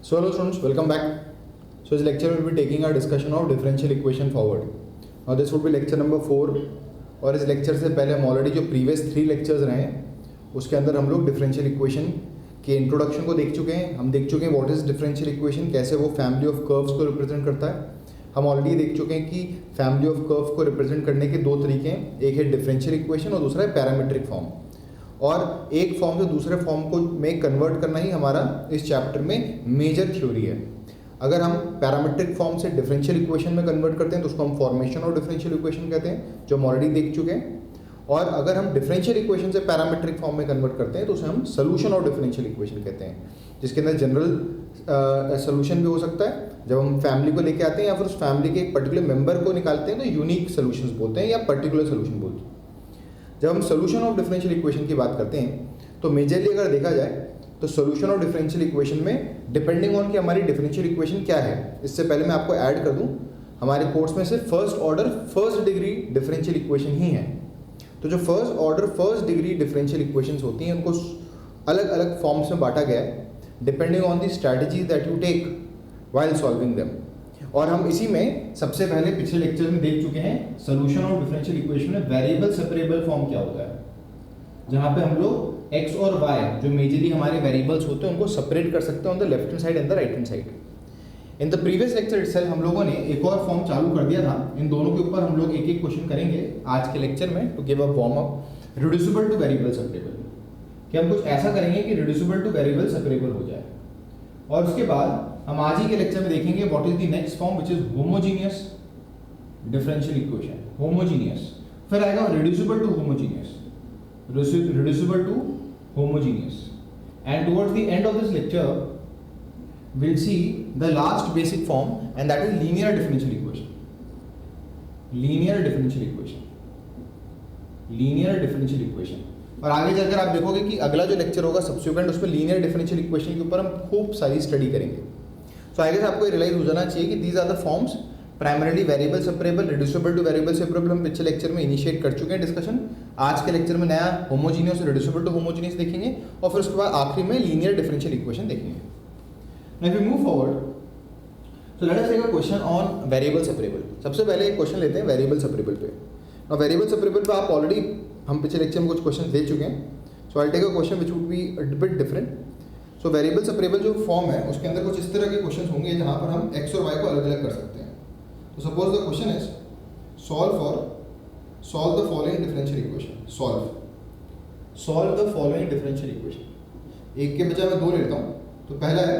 So hello students, welcome back. So this lecture will be taking our discussion of differential equation forward. Now this would be lecture number 4 और इस lecture से पहले हम already जो previous 3 lectures रहे हैं उसके अंदर हम लोग डिफरेंशियल इक्वेशन के इंट्रोडक्शन को देख चुके हैं. हम देख चुके हैं व्हाट इज डिफरेंशियल इक्वेशन, कैसे वो फैमिली ऑफ कर्व्स को रिप्रेजेंट करता है. हम ऑलरेडी देख चुके हैं कि फैमिली ऑफ कर्व्स को रिप्रेजेंट करने के दो तरीके हैं, एक है डिफरेंशियल इक्वेशन और दूसरा है पैरामीट्रिक फॉर्म. और एक फॉर्म से दूसरे फॉर्म को में कन्वर्ट करना ही हमारा इस चैप्टर में मेजर थ्योरी है. अगर हम पैरामीट्रिक फॉर्म से डिफरेंशियल इक्वेशन में कन्वर्ट करते हैं तो उसको हम फॉर्मेशन ऑफ डिफरेंशियल इक्वेशन कहते हैं, जो हम ऑलरेडी देख चुके हैं. और अगर हम डिफरेंशियल इक्वेशन से पैरामीट्रिक फॉर्म में कन्वर्ट करते हैं तो उसे हम सोल्यूशन ऑफ डिफरेंशियल इक्वेशन कहते हैं, जिसके अंदर जनरल सोल्यूशन भी हो सकता है जब हम फैमिली को लेके आते हैं, या फिर उस फैमिली के एक पर्टिकुलर मेंबर को निकालते हैं तो यूनिक सोल्यूशंस बोलते हैं या पर्टिकुलर सोल्यूशन बोलते हैं. जब हम सोल्यूशन ऑफ डिफरेंशियल इक्वेशन की बात करते हैं तो मेजरली अगर देखा जाए तो सोल्यूशन ऑफ डिफरेंशियल इक्वेशन में डिपेंडिंग ऑन कि हमारी डिफरेंशियल इक्वेशन क्या है. इससे पहले मैं आपको ऐड कर दूं, हमारे कोर्स में सिर्फ first order first degree differential equation ही है. तो जो first order first degree differential equations होती हैं उनको अलग अलग फॉर्म्स में बांटा गया है depending on the strategies that you take while solving them. और हम इसी में सबसे पहले पिछले लेक्चर में देख चुके हैं सोल्यूशन ऑफ डिफरेंशियल इक्वेशन में वेरिएबल सेपरेबल फॉर्म क्या होता है, जहां पे हम लोग x और y जो मेजरली हमारे वेरिएबल्स होते हैं उनको सेपरेट कर सकते हैं on the left hand side and the right hand side. In the previous lecture itself हम लोगों ने एक और फॉर्म चालू कर दिया था. इन दोनों के ऊपर हम लोग एक एक क्वेश्चन करेंगे आज के लेक्चर में to give a warm up. Reducible to variable separable, कि हम कुछ ऐसा करेंगे कि रिड्यूसिबल टू वेरिएबल सेपरेबल हो जाए. और उसके बाद हम आज ही के लेक्चर में देखेंगे what is the next form which is homogeneous differential equation. Homogeneous, फिर आएगा reducible to homogeneous, reducible to homogeneous, and towards the end of this lecture we'll see the last basic form and that is linear differential equation. Linear differential equation, linear differential equation. और आगे जाकर आप देखोगे कि अगला जो lecture होगा subsequent उसमें लीनियर डिफरेंशियल इक्वेशन के ऊपर हम खूब सारी स्टडी करेंगे. सो आगे से आपको रियलाइज हो जाना चाहिए कि these are the forms primarily variable separable, reducible to variable separable हम पिछले लेक्चर में इनिशिएट कर चुके हैं डिस्कशन. आज के लेक्चर में नया होमोजीनियस और रिड्यूसिबल टू होमोजीनियस देखेंगे और फिर उसके बाद आखिरी में लीनियर डिफरेंशियल इक्वेशन देखेंगे. Now if we move forward, so let us take a question on variable separable. सबसे पहले एक क्वेश्चन लेते हैं वेरिएबल सेपरेबल पे. नाउ वेरिएबल सेपरेबल पे आप ऑलरेडी हम पिछले लेक्चर में कुछ क्वेश्चन दे चुके हैं. So I take a question which would be a bit different. So variable separable जो फॉर्म है उसके अंदर कुछ इस तरह के क्वेश्चन होंगे जहां पर हम x और y को अलग अलग कर सकते हैं. तो suppose the question is solve the following differential equation. solve the following differential equation. एक के बजाय मैं दो लेता हूँ. तो पहला है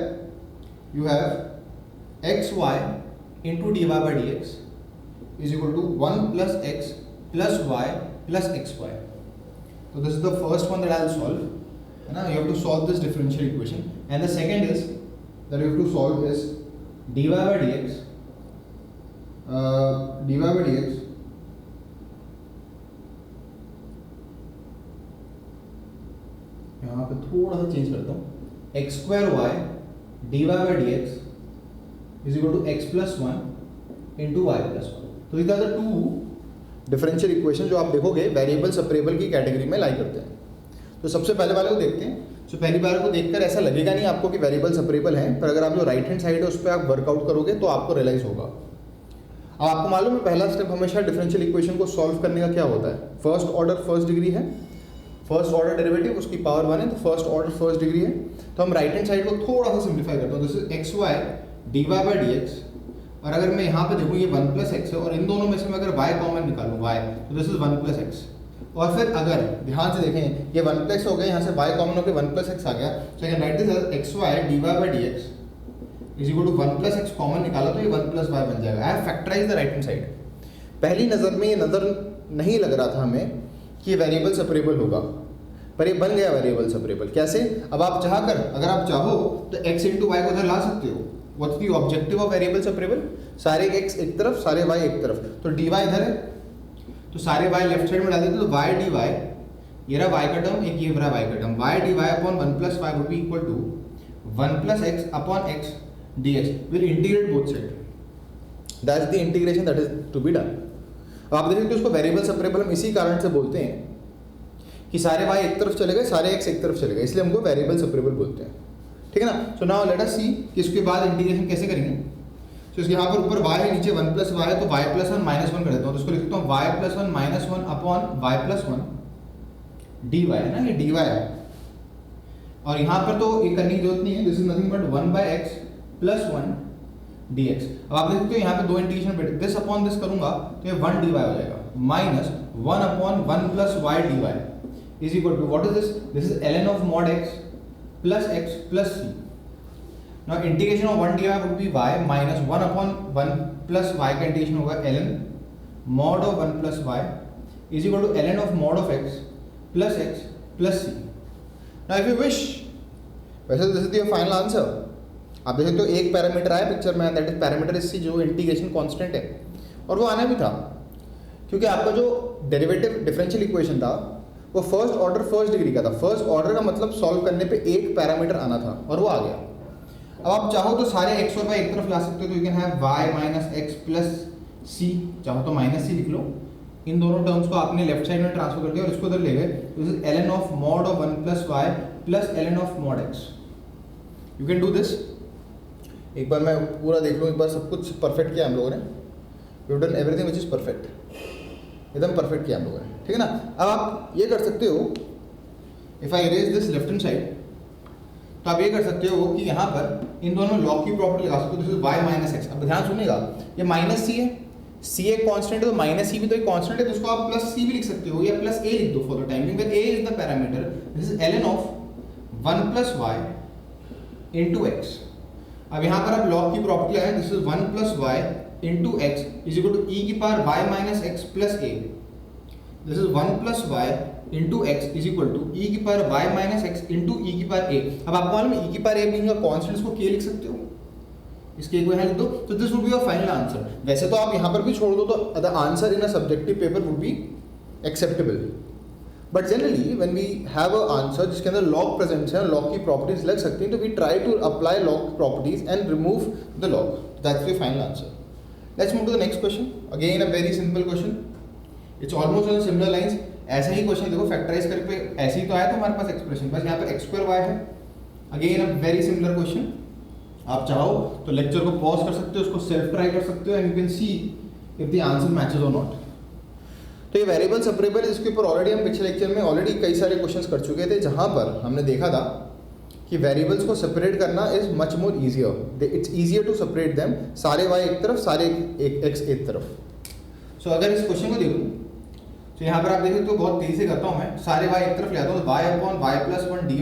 you have xy into dy by dx is equal to 1 plus x plus y plus xy. So this is the first one that I will solve. Now you have to solve this differential equation, and the second is that you have to solve is dy by dx यहाँ पे थोड़ा सा change करता हूँ. X square y d y by d x is equal to x plus one into y plus one. तो these are the two differential equation जो आप देखोगे वेरिएबल सेपरेबल की कैटेगरी में लाई करते हैं. तो सबसे पहले वाले को देखते हैं. तो पहली बार को देखकर ऐसा लगेगा नहीं आपको कि वेरिएबल सेपरेबल है, पर अगर आप जो राइट हैंड साइड है उस पर आप वर्कआउट करोगे तो आपको रियलाइज होगा. अब आपको मालूम है पहला स्टेप हमेशा डिफरेंशियल इक्वेशन को सॉल्व करने का क्या होता है. फर्स्ट ऑर्डर फर्स्ट डिग्री है, फर्स्ट ऑर्डर डेरिवेटिव उसकी पावर 1 है, तो फर्स्ट ऑर्डर फर्स्ट डिग्री है. तो हम राइट हैंड साइड को थोड़ा सा सिंप्लीफाई करते हैं. This is x y d y by d x, और अगर मैं यहाँ पे देखूँ ये 1 प्लस एक्स है और इन दोनों में से मैं अगर y कॉमन निकालूँ y, तो दिस इज 1 प्लस एक्स. और फिर अगर ध्यान से देखें ये 1 प्लस हो गया, यहाँ से y कॉमन होकर 1 प्लस एक्स आ गया. So I can write this as x y d y by d x is equal to 1 plus x common निकाला तो ये 1 प्लस वाई बन जाएगा. I have factorized the right hand side. पहली नज़र में ये नज़र नहीं लग रहा था हमें कि ये वेरिएबल सेपरेबल होगा, पर ये बन गया वेरिएबल सेपरेबल. कैसे? अब आप चाहकर अगर आप चाहो तो x इंटू वाई को इधर ला सकते हो. What's the objective of variable separable? सारे x एक तरफ सारे y एक तरफ. तो dy इधर है तो सारे y लेफ्ट साइड में डाल देते तो y dy, ये रहा y का टर्म, एक ये रहा y का टर्म. y dy upon 1 plus y would be equal to 1 plus x upon x dx. Will integrate both side. That's the integration that is to be done. अब आप देखें कि उसको वेरिएबल सेपरेबल हम इसी कारण से बोलते हैं कि सारे y एक तरफ चले गए सारे x एक तरफ चले गए, इसलिए हमको वेरिएबल सेपरेबल बोलते हैं. ठीक है ना। सो नाउ लेट अस सी कि इसके बाद इंटीग्रेशन कैसे करेंगे। तो इसके यहाँ पर ऊपर y है, नीचे 1 प्लस वाई है, तो y प्लस 1 माइनस 1 कर देता हूँ। तो इसको लिख देता हूँ y plus 1 minus 1 upon y plus 1 dy है ना, ये dy है। और यहाँ पर तो ये करने की जरूरत नहीं है, this is nothing but 1 by x plus 1 dx। अब आप देख सकते हो यहाँ पे दो इंटीग्रेशन पे दिस अपॉन दिस करूंगा तो ये 1 dy हो जाएगा, minus 1 upon 1 plus y dy is equal to what is this, this is ln of mod x plus x plus c। Now integration of 1 dy would be y minus 1 upon 1 plus y का integration होगा ln mod of 1 plus y is equal to ln of mod of x plus c। Now if you wish, वैसे तो this is the final answer। आप देख सकते हो एक parameter आया पिक्चर में, दैट इज पैरामीटर इस जो इंटीग्रेशन कांस्टेंट है, और वो आना भी था क्योंकि आपका जो डेरिवेटिव डिफरेंशियल इक्वेशन था वो फर्स्ट ऑर्डर फर्स्ट डिग्री का था। फर्स्ट ऑर्डर का मतलब सॉल्व करने पे एक पैरामीटर आना था और वो आ गया। अब आप चाहो तो सारे x और y एक तरफ ला सकते हो, तो you can have y minus x plus c, चाहो तो माइनस सी लिख लो। इन दोनों टर्म्स को आपने लेफ्ट साइड में ट्रांसफर कर दिया और इसको उधर ले गए, this is ln of mod of 1 plus y plus ln of mod x। You can do this. एक बार मैं पूरा देख लूँ, एक बार सब कुछ परफेक्ट किया हम लोगों ने, we have done everything which is perfect, एकदम परफेक्ट किया हम लोगों ने, ठीक है ना। अब आप ये कर सकते हो, if I erase this left hand side, तो आप ये कर सकते हो कि यहाँ पर इन दोनों लॉग की प्रॉपर्टी लगा सकते हो, this is y minus x. अब ध्यान सुनिएगा, ये माइनस सी है, सी एक कांस्टेंट है तो माइनस सी भी तो एक कांस्टेंट है, तो उसको आप प्लस सी भी लिख सकते हो या प्लस ए लिख दो for the time being, where a is the parameter. This is ln of 1 plus y into x। अब यहाँ पर आप लॉग की प्रॉपर्टी लगाएं, this is 1 plus y into x is equal to e की power y minus x plus a। This is 1 plus y into x is equal to e की power y minus x into e की power a. अब आपको मालूम है ई की power a being a constant, इसको के लिख सकते हो, इसके एक लिख दो, तो this would be your final answer. वैसे तो आप यहाँ पर भी छोड़ दो तो the answer in a subjective paper would be acceptable, but generally when we have a answer जिसके अंदर लॉग प्रेजेंट है, लॉग की प्रॉपर्टीज लग सकती हैं, तो we try to apply log properties and remove the log, that's your final answer. Let's move to the next question, again a very simple question, it's almost on similar lines. ऐसे ही question देखो, factorise करके ऐसे ही तो आया था हमारे पास expression, बस यहाँ पर x स्क्वायर y है। Again a very similar question, आप चाहो तो लेक्चर को पॉज कर सकते हो, उसको सेल्फ ट्राई कर सकते हो and you can see if the answer matches और नॉट। तो ये वेरिएबल सेपरेबल, इसके ऊपर ऑलरेडी हम पिछले लेक्चर में ऑलरेडी कई सारे क्वेश्चंस कर चुके थे, जहाँ पर हमने देखा था कि वेरिएबल्स को सेपरेट करना is much more easier, it's easier to separate them, सारे y एक तरफ सारे x एक तरफ। सो अगर इस क्वेश्चन को देखूँ तो यहाँ पर आप देखिए तो बहुत तेजी से करता हूँ मैं, सारे y एक तरफ ले आता हूँ, y upon y plus 1 dy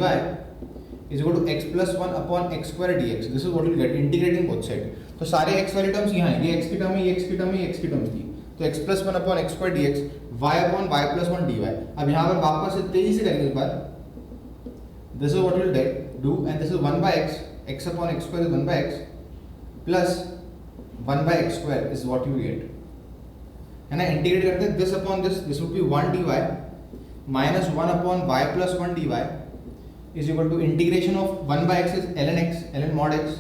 is equal to x plus 1 upon x square dx। This is what will get integrating both side. तो सारे x वाली टर्म्स यहाँ है, ये x की टर्म है, ये x की टर्म है, ये x की टर्म्स थी, तो x plus 1 upon x square dx, y upon y plus 1 dy। अब यहाँ पर वापस से तेजी से करेंगे इस बार, this is what will do and this is 1 by x, x upon x square is 1 by x plus 1 by x square is what you get, है ना। इंटीग्रेट करते हैं, this upon this would be 1 dy minus 1 upon y plus 1 dy is equal to integration of 1 by x is ln x, ln mod x,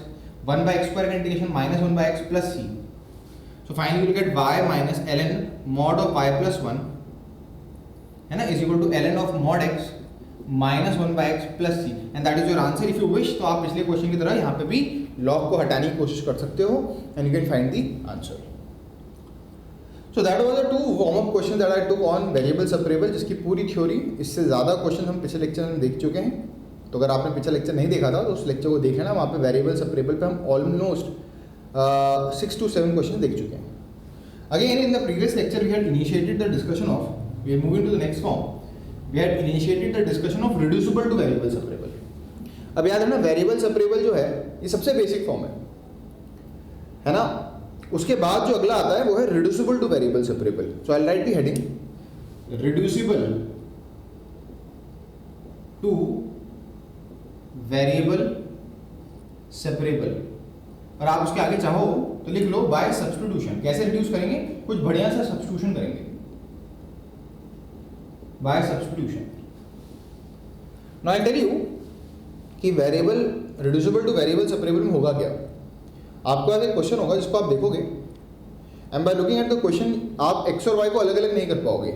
1 by x square का integration minus 1 by x plus c। So finally you get y minus ln mod of y plus 1, है ना, is equal to ln of mod x minus 1 by x plus c, and that is your answer. If you wish तो आप पिछले question की तरह यहाँ पे भी लॉग को हटाने की कोशिश कर सकते हो and you can find the answer. So that was the two warm-up questions that I took on variable separable, जिसकी पूरी थ्योरी, इससे ज़्यादा क्वेश्चन हम पिछले लेक्चर में देख चुके हैं। तो अगर आपने पिछला लेक्चर नहीं देखा था तो उस लेक्चर को देख लेना, वहाँ पे वेरिएबल सेपरेबल पे हम ऑलमोस्ट 6 to 7 क्वेश्चन देख चुके हैं। Again in the previous lecture we had initiated the discussion of, we are moving to the next form, we had initiated the discussion of reducible to variable separable. अब याद रखना variable separable जो है ये सबसे बेसिक फॉर्म है ना। उसके बाद जो अगला आता है वो है reducible to variable separable. So I write the heading reducible to variable separable, और आप उसके आगे चाहो तो लिख लो बाय सब्स्टिट्यूशन। कैसे रिड्यूस करेंगे, कुछ बढ़िया सा सब्स्टिट्यूशन करेंगे, by substitution. Now I tell you कि variable reducible to variable separable में होगा क्या। आपको एक क्वेश्चन होगा जिसको आप देखोगे and bye looking at the question आप x और y को अलग अलग नहीं कर पाओगे।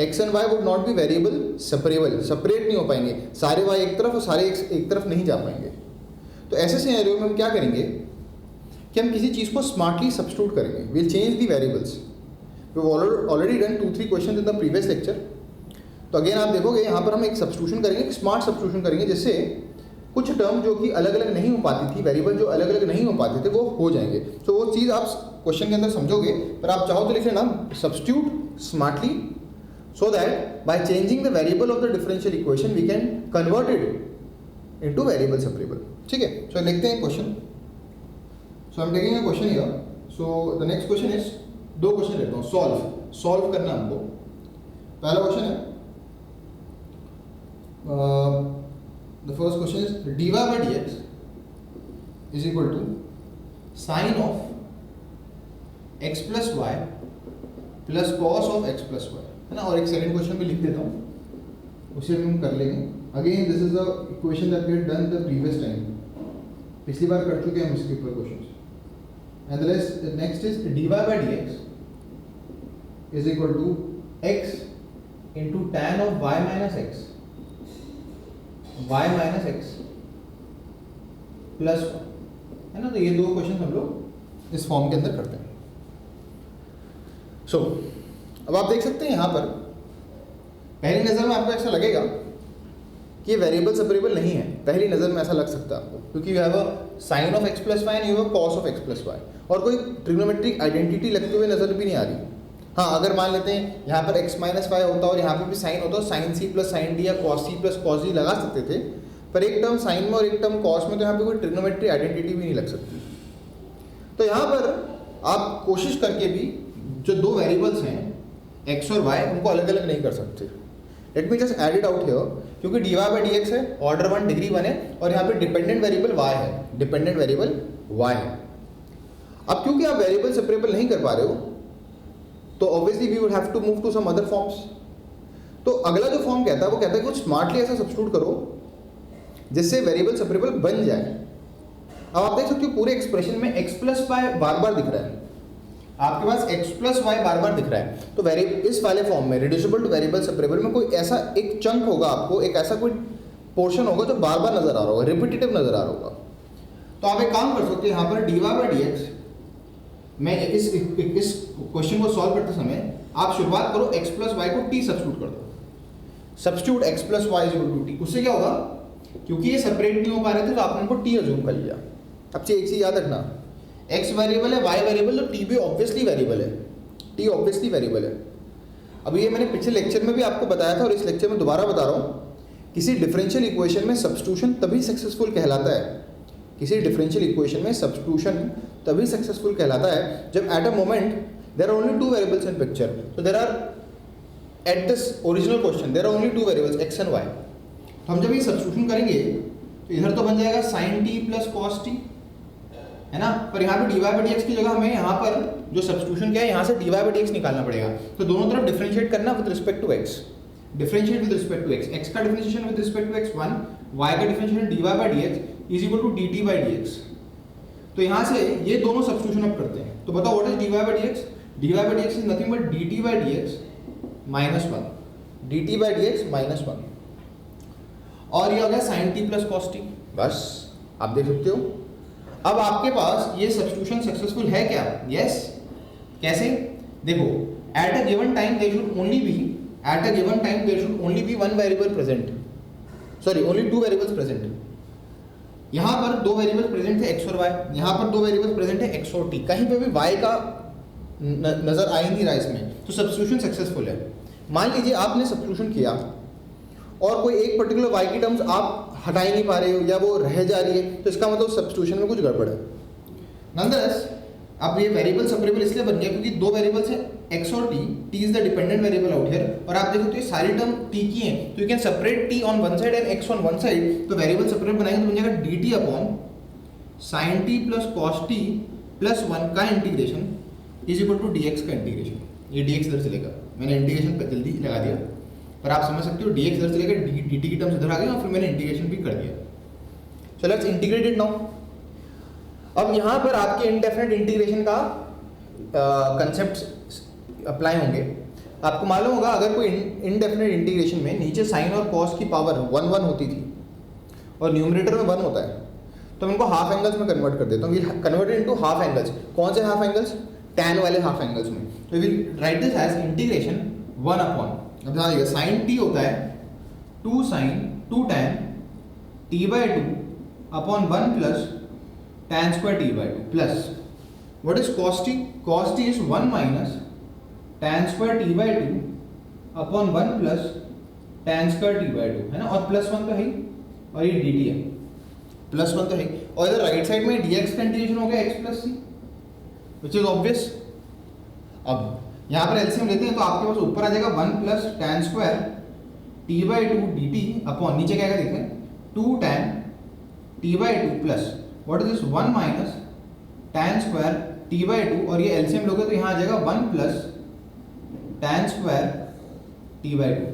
x and y would not be variable separable, separate नहीं हो पाएंगे, सारे y एक तरफ और सारे x एक तरफ नहीं जा पाएंगे। तो ऐसे सिनेरियो में हम क्या करेंगे कि हम किसी चीज़ को स्मार्टली सब्स्टिट्यूट करेंगे. Will change the variables. We already done 2-3 question in the previous lecture. तो अगेन आप देखोगे यहाँ पर हम एक सब्स्टिट्यूशन करेंगे, एक स्मार्ट सब्स्टिट्यूशन करेंगे, जिससे कुछ टर्म जो कि अलग अलग नहीं हो पाती थी, वेरिएबल जो अलग अलग नहीं हो पाते थे, वो हो जाएंगे. तो वो चीज़ आप क्वेश्चन के अंदर समझोगे, पर आप चाहो तो लिख लेना substitute smartly, so that by changing the variable of the differential equation we can convert it into variable separable. ठीक है, सो लिखते हैं question. So I am taking a question here. So the next question is, दो question लेता हूँ. Solve करना हमको. पहला क्वेश्चन है, the first question is dy by dx is equal to sine of x plus y plus cos of x plus y, है ना. और एक सेकंड क्वेश्चन भी लिख देता हूँ, उसे हम कर लेंगे. Again this is the equation that we had done the previous time. पिछली बार कर चुके हैं हम इसके ऊपर question. And the next is dy by dx is equal to x into tan of y minus x y minus x plus, है ना. तो ये दो क्वेश्चन हम लोग इस फॉर्म के अंदर करते हैं. सो अब आप देख सकते हैं यहाँ पर पहली नज़र में आपको ऐसा लगेगा कि ये वेरिएबल सेपरेबल नहीं है. पहली नज़र में ऐसा लग सकता है आपको, क्योंकि you have a sine of x plus y and you have a cos of x plus y, और कोई ट्रिग्नोमेट्रिक आइडेंटिटी लगते हुए नज़र भी नहीं आ रही. हाँ, अगर मान लेते हैं यहाँ पर x माइनस वाई होता और यहाँ पे भी साइन होता, sine c plus sine d या cos c plus cos d लगा सकते थे, पर एक टर्म साइन में और एक टर्म कॉस में, तो यहाँ पे कोई ट्रिग्नोमेट्री आइडेंटिटी भी नहीं लग सकती. तो यहाँ पर आप कोशिश करके भी जो दो वेरिएबल्स हैं x और y, उनको अलग अलग नहीं कर सकते. Let me just add it out here, क्योंकि dy by dx है, ऑर्डर 1 डिग्री 1 है, और यहाँ पे डिपेंडेंट वेरिएबल y है, डिपेंडेंट वेरिएबल y है. अब क्योंकि आप वेरिएबल सेपरेबल नहीं कर पा रहे हो, तो obviously we would have to move to some other forms. तो अगला जो फॉर्म कहता है वो कहता है कि कुछ स्मार्टली ऐसा सब्स्टिट्यूट करो जिससे वेरिएबल सेपरेबल बन जाए. अब आप देख सकते हो पूरे एक्सप्रेशन में x प्लस वाई बार बार दिख रहा है. आपके पास x प्लस वाई बार बार दिख रहा है. तो इस वाले फॉर्म में रिड्यूसिबल टू वेरिएबल सेपरेबल में कोई ऐसा एक चंक होगा, आपको एक ऐसा कोई पोर्शन होगा जो बार बार नजर आ रहा होगा, रिपीटेटिव नजर आ रहा होगा. तो आप एक काम कर सकते हैं, यहाँ पर dy by dx, मैं इस क्वेश्चन को सॉल्व करते समय आप शुरुआत करो x प्लस वाई को t सब्स्टिट्यूट कर दो. Substitute x plus y is equal to t. उससे क्या होगा, क्योंकि ये सेपरेट नहीं हो पा रहे थे तो आपने इनको t अज्यूम कर लिया. अब से एक चीज याद रखना, x वेरिएबल है, y वेरिएबल, तो t भी ऑब्वियसली वेरिएबल है. t ऑब्वियसली वेरिएबल है. अब ये मैंने पिछले लेक्चर में भी आपको बताया था और इस लेक्चर में दोबारा बता रहा हूँ, किसी डिफरेंशियल इक्वेशन में सब्स्टिट्यूशन तभी सक्सेसफुल कहलाता है, किसी डिफरेंशियल इक्वेशन में सब्स्टिट्यूशन तभी सक्सेसफुल कहलाता है जब at a moment there are only two variables in picture. So there are at this original question there are only two variables x and y. तो हम जब ये सब्स्टिट्यूशन करेंगे तो इधर तो बन जाएगा sin t plus cos t, है ना. पर यहाँ पे dy by dx की जगह हमें यहाँ पर जो सब्स्टिट्यूशन किया है, यहाँ से dy by dx निकालना पड़ेगा. तो दोनों तरफ डिफरेंशिएट करना with respect to x. Differentiate with respect to x. x का differentiation with respect to x 1, y का differentiation dy by dx is equal to dt by dx. तो यहाँ से ये दोनों सब्स्टिट्यूशन अब करते हैं. तो बताओ what is dy by dx? dy by dx is nothing but dt by dx minus 1. dt by dx minus 1. और ये हो गया sin t plus cos t. बस आप देख सकते हो. अब आपके पास ये सब्स्टिट्यूशन सक्सेसफुल है क्या? यस. कैसे? देखो, at a given time there should only be one variable present. Sorry, only two variables present. यहाँ पर दो वेरिएबल्स प्रेजेंट थे x और y, यहाँ पर दो वेरिएबल्स प्रेजेंट है x और t. कहीं पे भी y का नजर आ ही नहीं रहा इसमें, तो सब्स्टिट्यूशन सक्सेसफुल है. मान लीजिए आपने सब्स्टिट्यूशन किया और कोई एक पर्टिकुलर y की टर्म्स आप हटा ही नहीं पा रहे हो या वो रह जा रही है, तो इसका मतलब सब्स्टिट्यूशन में कुछ गड़बड़ है. नॉनदलेस अब ये वेरिएबल सेपरेबल इसलिए बन गया क्योंकि दो वेरिएबल्स हैं x और t. t is the dependent variable out here, और आप देखो तो ये सारी टर्म t की हैं, तो you can separate t on one side and x on one side. तो वेरिएबल सेपरेट बनाएंगे तो बन जाएगा dt upon sin t plus cos t plus 1 का integration is equal to dx का इंटीग्रेशन. ये dx इधर चलेगा, मैंने इंटीग्रेशन जल्दी लगा दिया, पर आप समझ सकते हो dx इधर चलेगा, dt की टर्म्स इधर आ गई और फिर मैंने इंटीग्रेशन भी कर दिया. So let's integrate it now. अब यहाँ पर आपके इनडेफिनेट इंटीग्रेशन का कंसेप्ट अप्लाई होंगे. आपको मालूम होगा अगर कोई इनडेफिनेट इंटीग्रेशन में नीचे साइन और कॉस की पावर 1 1 होती थी और न्यूमरेटर में 1 होता है, तो मैं इनको हाफ एंगल्स में कन्वर्ट कर देता हूँ। We converted into half angles. कौन से हाफ एंगल्स? टैन वाले हाफ एंगल्स में। तो we will write this as integration 1 upon, अब ध्यान दीजिएगा, साइन टी होता है 2 sin 2 tan t/2 upon 1 plus tan square t/2 plus what is cos t? cos t is 1 minus tan square t/2 upon 1 plus tan square t/2, है ना, और plus 1 तो है ही, और ये dt है, प्लस 1 तो है, और इधर राइट साइड में dx का इंटीग्रेशन हो गया x plus c, which is obvious. अब यहाँ पर एलसीएम लेते हैं तो आपके पास ऊपर आ जाएगा 1 plus tan square t/2 dt upon नीचे क्या आएगा देखें 2 tan t/2 plus what is this 1 minus tan square t/2, और ये एलसीएम लोगे तो यहाँ आ जाएगा 1 plus tan square t/2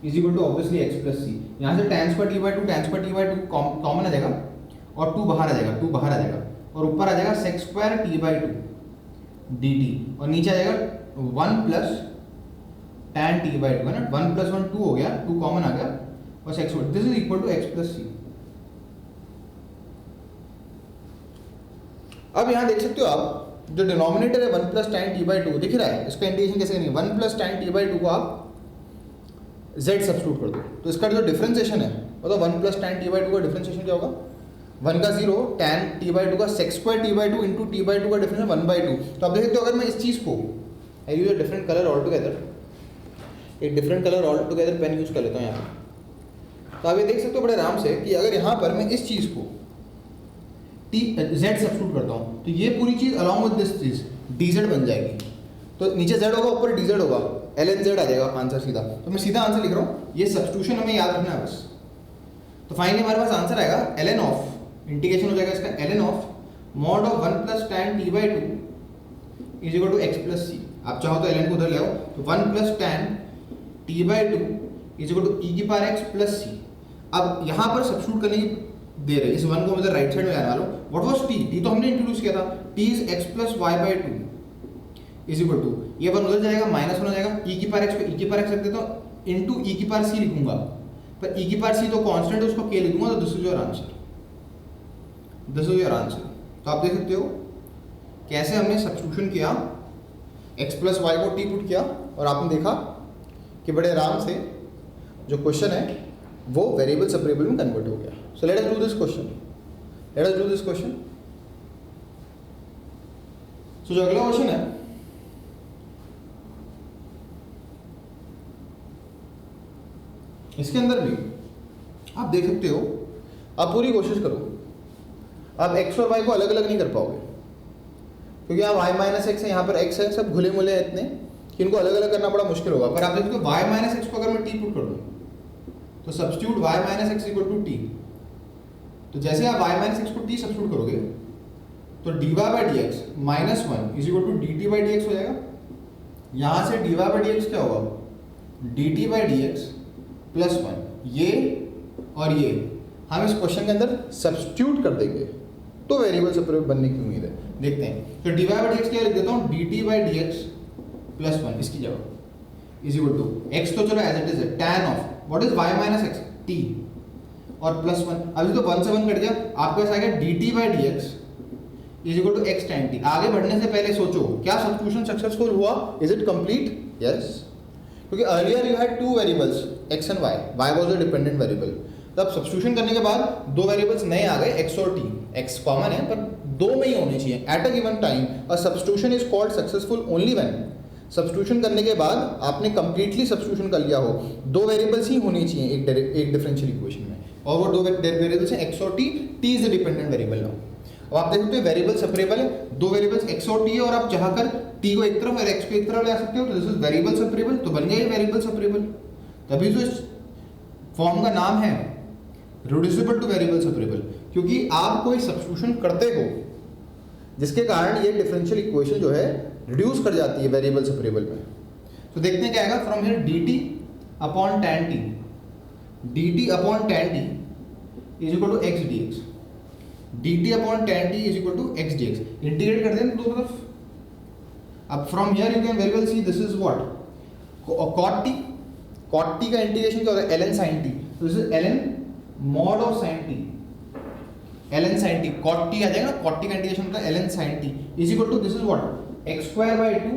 is equal to obviously x plus c। यहाँ से tan स्क्वायर t/2 कॉमन आ जाएगा और 2 बाहर आ जाएगा, 2 बाहर आ जाएगा, और ऊपर आ जाएगा sec स्क्वायर t/2 dt, और नीचे आ जाएगा 1 प्लस tan t/2, है ना, 1 प्लस 1 2 हो गया, 2 कॉमन आ गया, और sec square, this is equal to x plus c। अब यहाँ देख सकते हो आप, जो डिनोमिनेटर है 1 प्लस tan t/2 दिख रहा है, इसका इंटीग्रेशन कैसे करेंगे? 1 प्लस tan t/2 को आप z सब्स्टिट्यूट कर दो, तो इसका जो डिफरेंशिएशन है मतलब 1 प्लस tan t/2 का डिफरेंशिएशन क्या होगा? 1 का 0, tan t/2 का sec square t/2 into t/2 का डिफरेंस 1/2। तो आप देख सकते हो, अगर मैं इस चीज़ को I use a different colour all together, एक different colour all together pen use कर लेता हूँ यहाँ पे, तो आप ये देख सकते हो बड़े आराम से कि अगर यहाँ पर मैं इस चीज़ को z सब्स्टिट्यूट करता हूँ तो ये पूरी चीज़ अलॉन्ग विद दिस चीज़ dz बन जाएगी। तो नीचे z होगा, ऊपर dz होगा, ln z आ जाएगा आंसर सीधा। तो मैं सीधा आंसर लिख रहा हूँ, ये सब्स्टिट्यूशन हमें याद रखना है बस। तो फाइनली हमारे पास आंसर आएगा ln ऑफ, इंटीग्रेशन हो जाएगा इसका ln of mod of 1 plus tan t/2 is equal to x plus c। आप चाहो तो ln को उधर ले आओ, तो 1 plus tan t/2 is equal to e की पावर x प्लस c। अब यहाँ पर सब्स्टिट्यूट करने की दे रहे, इस 1 को मैं राइट साइड में लाने वाला हूँ। What was t? तो हमने इंट्रोड्यूस किया था, t इज x plus y/2 is equal to, ये 1 उधर जाएगा, माइनस 1 हो जाएगा, e की पावर x पे e की पावर x रख देता हूँ इनटू e की पावर c लिखूंगा, पर e की पावर c तो कांस्टेंट है, उसको k लिखूंगा, तो this is your answer, this is your answer. तो आप देख सकते हो कैसे हमने सब्स्टिट्यूशन किया, x प्लस y को t पुट किया, और आपने देखा कि बड़े आराम से जो क्वेश्चन है वो वेरिएबल सेपरेबल में कन्वर्ट हो गया। So let us do this question, let us do this question. So जो अगला क्वेश्चन है, इसके अंदर भी आप देख सकते हो, आप पूरी कोशिश करो, आप x और y को अलग अलग नहीं कर पाओगे, क्योंकि यहाँ y माइनस एक्स है, यहाँ पर x है, सब घुले मुले हैं इतने कि इनको अलग अलग करना बड़ा मुश्किल होगा। पर आप देखते हो y माइनस एक्स को अगर मैं t पुट कर दूँ तो substitute y minus x equal to t, तो जैसे आप y माइनस एक्स को t सब्स्टिट्यूट करोगे तो dy by d x minus 1 is equal to d t by d x हो जाएगा। यहाँ से dy बाई डी एक्स क्या होगा? dt by d x plus 1, ये और ये हम इस क्वेश्चन के अंदर सब्स्टिट्यूट कर देंगे तो वेरिएबल सेपरेबल बनने की उम्मीद है। देखते हैं, तो dy बाई डी एक्स क्या लिख देता हूँ, dt by d x plus 1 इसकी जगह इज इक्वल टू x तो चलो एज इट इज है, tan of what is y minus x t और प्लस 1, अभी तो 1 से 1 कट गया, आपके पास आएगा dt by d x is equal to x tan t। आगे बढ़ने से पहले सोचो, क्या सब्स्टिट्यूशन सक्सेसफुल हुआ? Is it complete? यस, क्योंकि अर्लियर यू हैड 2 वेरिएबल्स x and y, y was a dependent variable. तब सब्स्टिट्यूशन करने के बाद 2 वेरिएबल्स नए आ गए, x और t। x कॉमन है पर 2 में ही होने चाहिए eight a given time. A substitution is called successful only when, substitution करने के बाद आपने कंप्लीटली सब्स्टिट्यूशन कर लिया हो, 2 वेरिएबल्स ही होनी चाहिए एक डिफरेंशियल इक्वेशन में, और वो 2 वेरिएबल्स हैं x और t। t is a dependent variable now. अब आप देख सकते हो वेरिएबल सेपरेबल है, 2 वेरिएबल्स x और t है, और आप चाहकर t को एक तरफ और x को एक तरफ ले आ सकते हो, तो दिस इज वेरिएबल सेपरेबल, तो बन गया ये वेरिएबल सेपरेबल। तभी तो इस फॉर्म का नाम है रिड्यूसिबल टू वेरिएबल सेपरेबल, क्योंकि आप कोई सब्स्टिट्यूशन करते हो जिसके कारण ये डिफरेंशियल इक्वेशन जो है रिड्यूस कर जाती है वेरिएबल सेपरेबल में। तो देखते हैं क्या आएगा, from here dt upon tan t, dt upon tan t is equal to x dx, dt upon tan t is equal to x dx। Integrate कर दें दो तरफ। अब from here you can very well see this is what, cot t, cot t का integration क्या होता है, ln sin t, तो this is ln mod of sin t ln sin t, cot t आ जाएगा, cot t का integration होता है ln sin t is equal to this is what x square by 2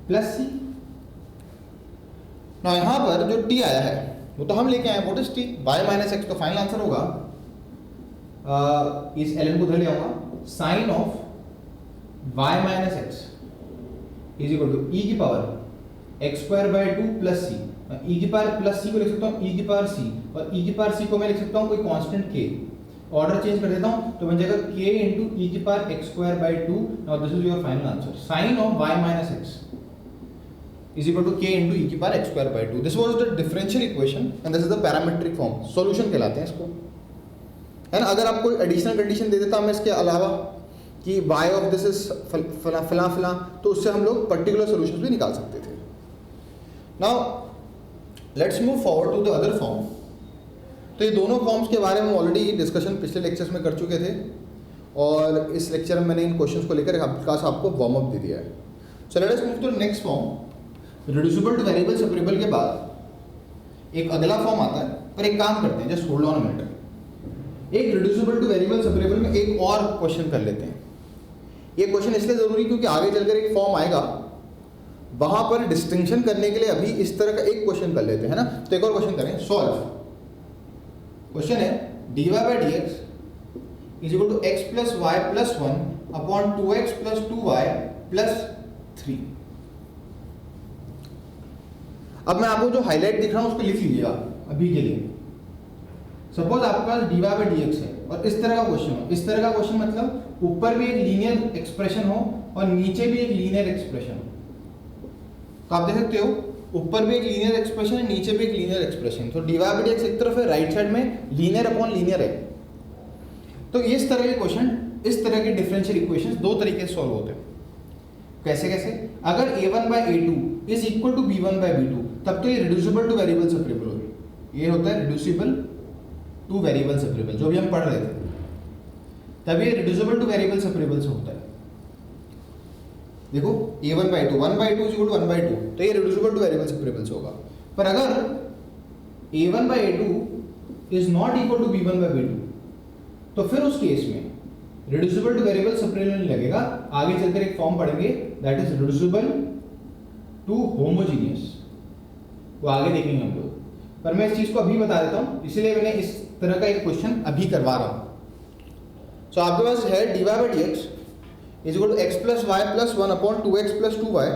plus c। ना यहाँ पर जो t आया है वो तो हम लेके आए, what is t, y minus x, तो फाइनल आंसर होगा इस ln को उधर ले आऊंगा, sine of y minus x is equal to e की power x square by 2 plus c। e की पावर प्लस c को लिख सकता हूँ e की पावर c, और e की पावर c को मैं लिख सकता हूँ कोई कांस्टेंट k, ऑर्डर चेंज कर देता हूँ तो बन जाएगा k इंटू e की power x square by 2। Now this is your final answer, sine of y minus x is equal to k into e की power x square by 2. This was the differential equation and this is the parametric form. Solution कहलाते हैं इसको, है ना। अगर आप कोई additional condition दे देता हमें इसके अलावा कि y of this is फला फला, तो उससे हम लोग पर्टिकुलर सॉल्यूशंस भी निकाल सकते थे। Now let's move forward to the other form. तो ये दोनों फॉर्म्स के बारे में ऑलरेडी डिस्कशन पिछले लेक्चर्स में कर चुके थे, और इस लेक्चर में मैंने इन क्वेश्चंस को लेकर आपको वार्म अप दे दिया है। So let us move to the next form. Reducible to variable separable के बाद एक अगला फॉर्म आता है, पर एक काम करते हैं, just hold on a minute. एक रिड्यूसिबल टू वेरिएबल सेपरेबल में एक और क्वेश्चन कर लेते हैं। ये क्वेश्चन इसलिए जरूरी क्योंकि आगे चलकर एक फॉर्म आएगा, वहां पर डिस्टिंक्शन करने के लिए अभी इस तरह का एक क्वेश्चन कर लेते हैं ना। तो एक और क्वेश्चन करें, सॉल्व। क्वेश्चन है dy by d x is equal to x plus y plus 1 upon 2x plus 2y plus 3। अब मैं आपको जो हाईलाइट दिख रहा हूं उसको लिख लीजिएगा अभी के लिए। सपोज आपके पास dy बाई डी एक्स है और इस तरह का क्वेश्चन हो। इस तरह का क्वेश्चन मतलब ऊपर भी एक लीनियर एक्सप्रेशन हो और नीचे भी एक लीनियर एक्सप्रेशन हो। तो आप देख सकते हो ऊपर भी एक लीनियर एक्सप्रेशन है, नीचे भी एक लीनियर एक्सप्रेशन। तो dy बाई डी एक्स एक तरफ है, राइट साइड में लीनियर अपॉन लीनियर है। तो इस तरह के क्वेश्चन, इस तरह के डिफरेंशियल इक्वेशंस दो तरीके से सॉल्व होते हैं। कैसे कैसे? अगर a1 by a2 is equal to b1 by b2, तब तो ये रिड्यूसिबल टू वेरिएबल सेपरेबल होगी। ये होता है रिड्यूसिबल टू वेरिएबल सेपरेबल, जो भी हम पढ़ रहे थे, तब ये रिड्यूसिबल टू वेरिएबल सेपरेबल से होता है। देखो a1 by 2, 1 by 2 is equal to 1 by 2, तो ये रिड्यूसिबल टू वेरिएबल सेपरेबल से होगा। पर अगर a1 by a2 is not equal to b1 by b2, तो फिर उस केस में रिड्यूसिबल टू वेरिएबल सेपरेबल नहीं लगेगा। आगे चलकर एक फॉर्म पढ़ेंगे that is reducible to homogeneous, वो आगे देखेंगे हम लोग। पर मैं इस चीज को अभी बता देता हूं, इसलिए मैंने इस तरह का एक क्वेश्चन अभी करवा रहा हूं। सो आपके पास है dy by d x is equal to x plus y plus 1 upon 2x plus 2y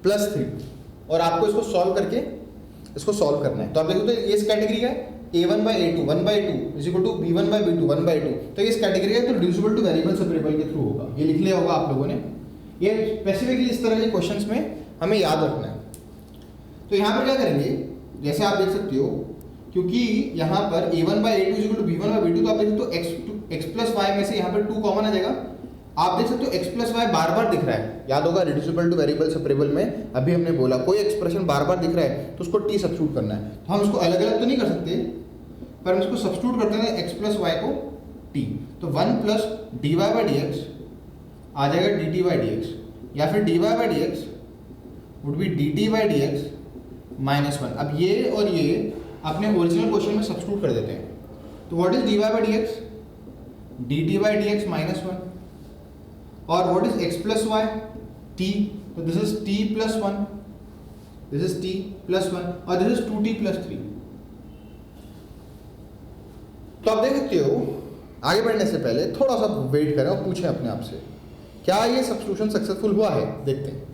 plus 3, और आपको इसको सॉल्व करके इसको सॉल्व करना है। तो आप देखो तो ये इस कैटेगरी का है, a1 by a2 1 by 2 is equal to b1 by b2 1 by 2, तो ये इस कैटेगरी का है, तो रिड्यूसिबल टू वेरिएबल सेपरेबल के थ्रू होगा। ये लिख लिया होगा आप लोगों ने। ये स्पेसिफिकली इस तरह के क्वेश्चंस में हमें याद रखना है। तो यहाँ पर क्या करेंगे, जैसे आप देख सकते हो, क्योंकि यहाँ पर a1 by a2 is equal to b1 by b2, तो आप देख सकते हो x प्लस वाई में से यहाँ पर 2 कॉमन आ जाएगा। आप देख सकते हो x प्लस वाई बार बार दिख रहा है, याद होगा रिड्यूसिबल टू वेरिएबल सेपरेबल में अभी हमने बोला कोई एक्सप्रेशन बार बार दिख रहा है तो उसको t सब्स्टिट्यूट करना है। तो हम इसको अलग अलग तो नहीं कर सकते, पर हम इसको सब्स्टिट्यूट करते हैं x प्लस वाई को t, तो 1 plus dy by d x आ जाएगा dt बाई डी एक्स, या फिर dy by d x would be dt by d x minus 1। अब ये और ये अपने ओरिजिनल क्वेश्चन में सब्स्टिट्यूट कर देते हैं। तो what is dy by d x? dt by d x minus 1। और what is x plus y? t, तो this is t plus 1, this is t plus 1, और दिस इज 2t प्लस 3। तो आप देख सकते हो, आगे बढ़ने से पहले थोड़ा सा वेट करें और पूछें अपने आप से, क्या ये सब्स्टिट्यूशन सक्सेसफुल हुआ है? देखते हैं।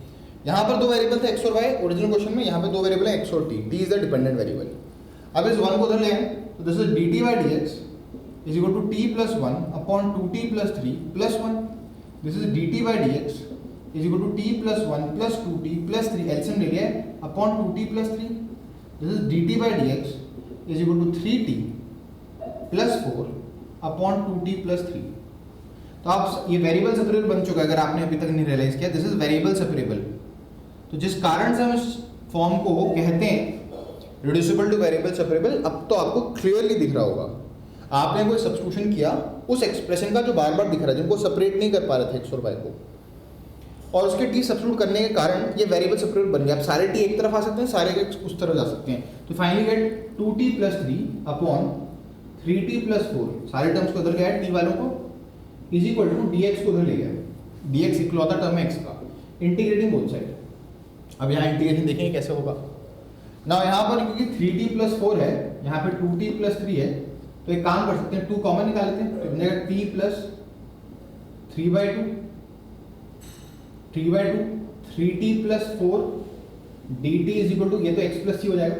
यहाँ पर दो वेरिएबल थे x और y ओरिजिनल क्वेश्चन में, यहाँ पे दो वेरिएबल है x और t, t is the dependent variable. अब इस 1 को उधर ले आए, तो this is dt by d x is equal to t plus 1 upon 2t plus 3 plus 1। This is dt by d x is equal to t plus 1 plus 2t plus 3, LCM ले लिया है, upon 2t plus 3। This is dt by d x is equal to 3t plus 4 upon 2t plus 3। तो आप ये variable separable बन चुका है, अगर आपने अभी तक नहीं रियलाइज किया, दिस इज वेरिएबल सेपरेबल। तो जिस कारण से हम इस फॉर्म को कहते हैं रिड्यूसिबल टू वेरिएबल सेपरेबल, अब तो आपको क्लियरली दिख रहा होगा। आपने कोई सब्स्टिट्यूशन किया उस एक्सप्रेशन का जो बार बार दिख रहा है, जिनको सेपरेट नहीं कर पा रहे थे x और y को, और उसके t सब्स्टिट्यूट करने के कारण ये वेरिएबल सेपरेबल बन गया। अब सारे t एक तरफ आ सकते हैं, सारे x उस तरफ जा सकते हैं। तो finally gate 2t plus 3 upon 3t plus 4 सारे टर्म्स को उधर ले आया टी वालों को इज इक्वल टू dx को उधर ले गया, dx इकलौता टर्म है x का, इंटीग्रेटिंग बोथ साइड। अब यहाँ इंटीग्रेशन देखेंगे कैसे होगा ना। यहाँ पर क्योंकि 3t प्लस 4 है, यहाँ पे 2t प्लस 3 है, तो एक काम कर सकते हैं 2 कॉमन निकाल लेते हैं, तो बनेगा t plus 3/2 3/2 3t plus 4 dt is equal to, ये तो x प्लस c हो जाएगा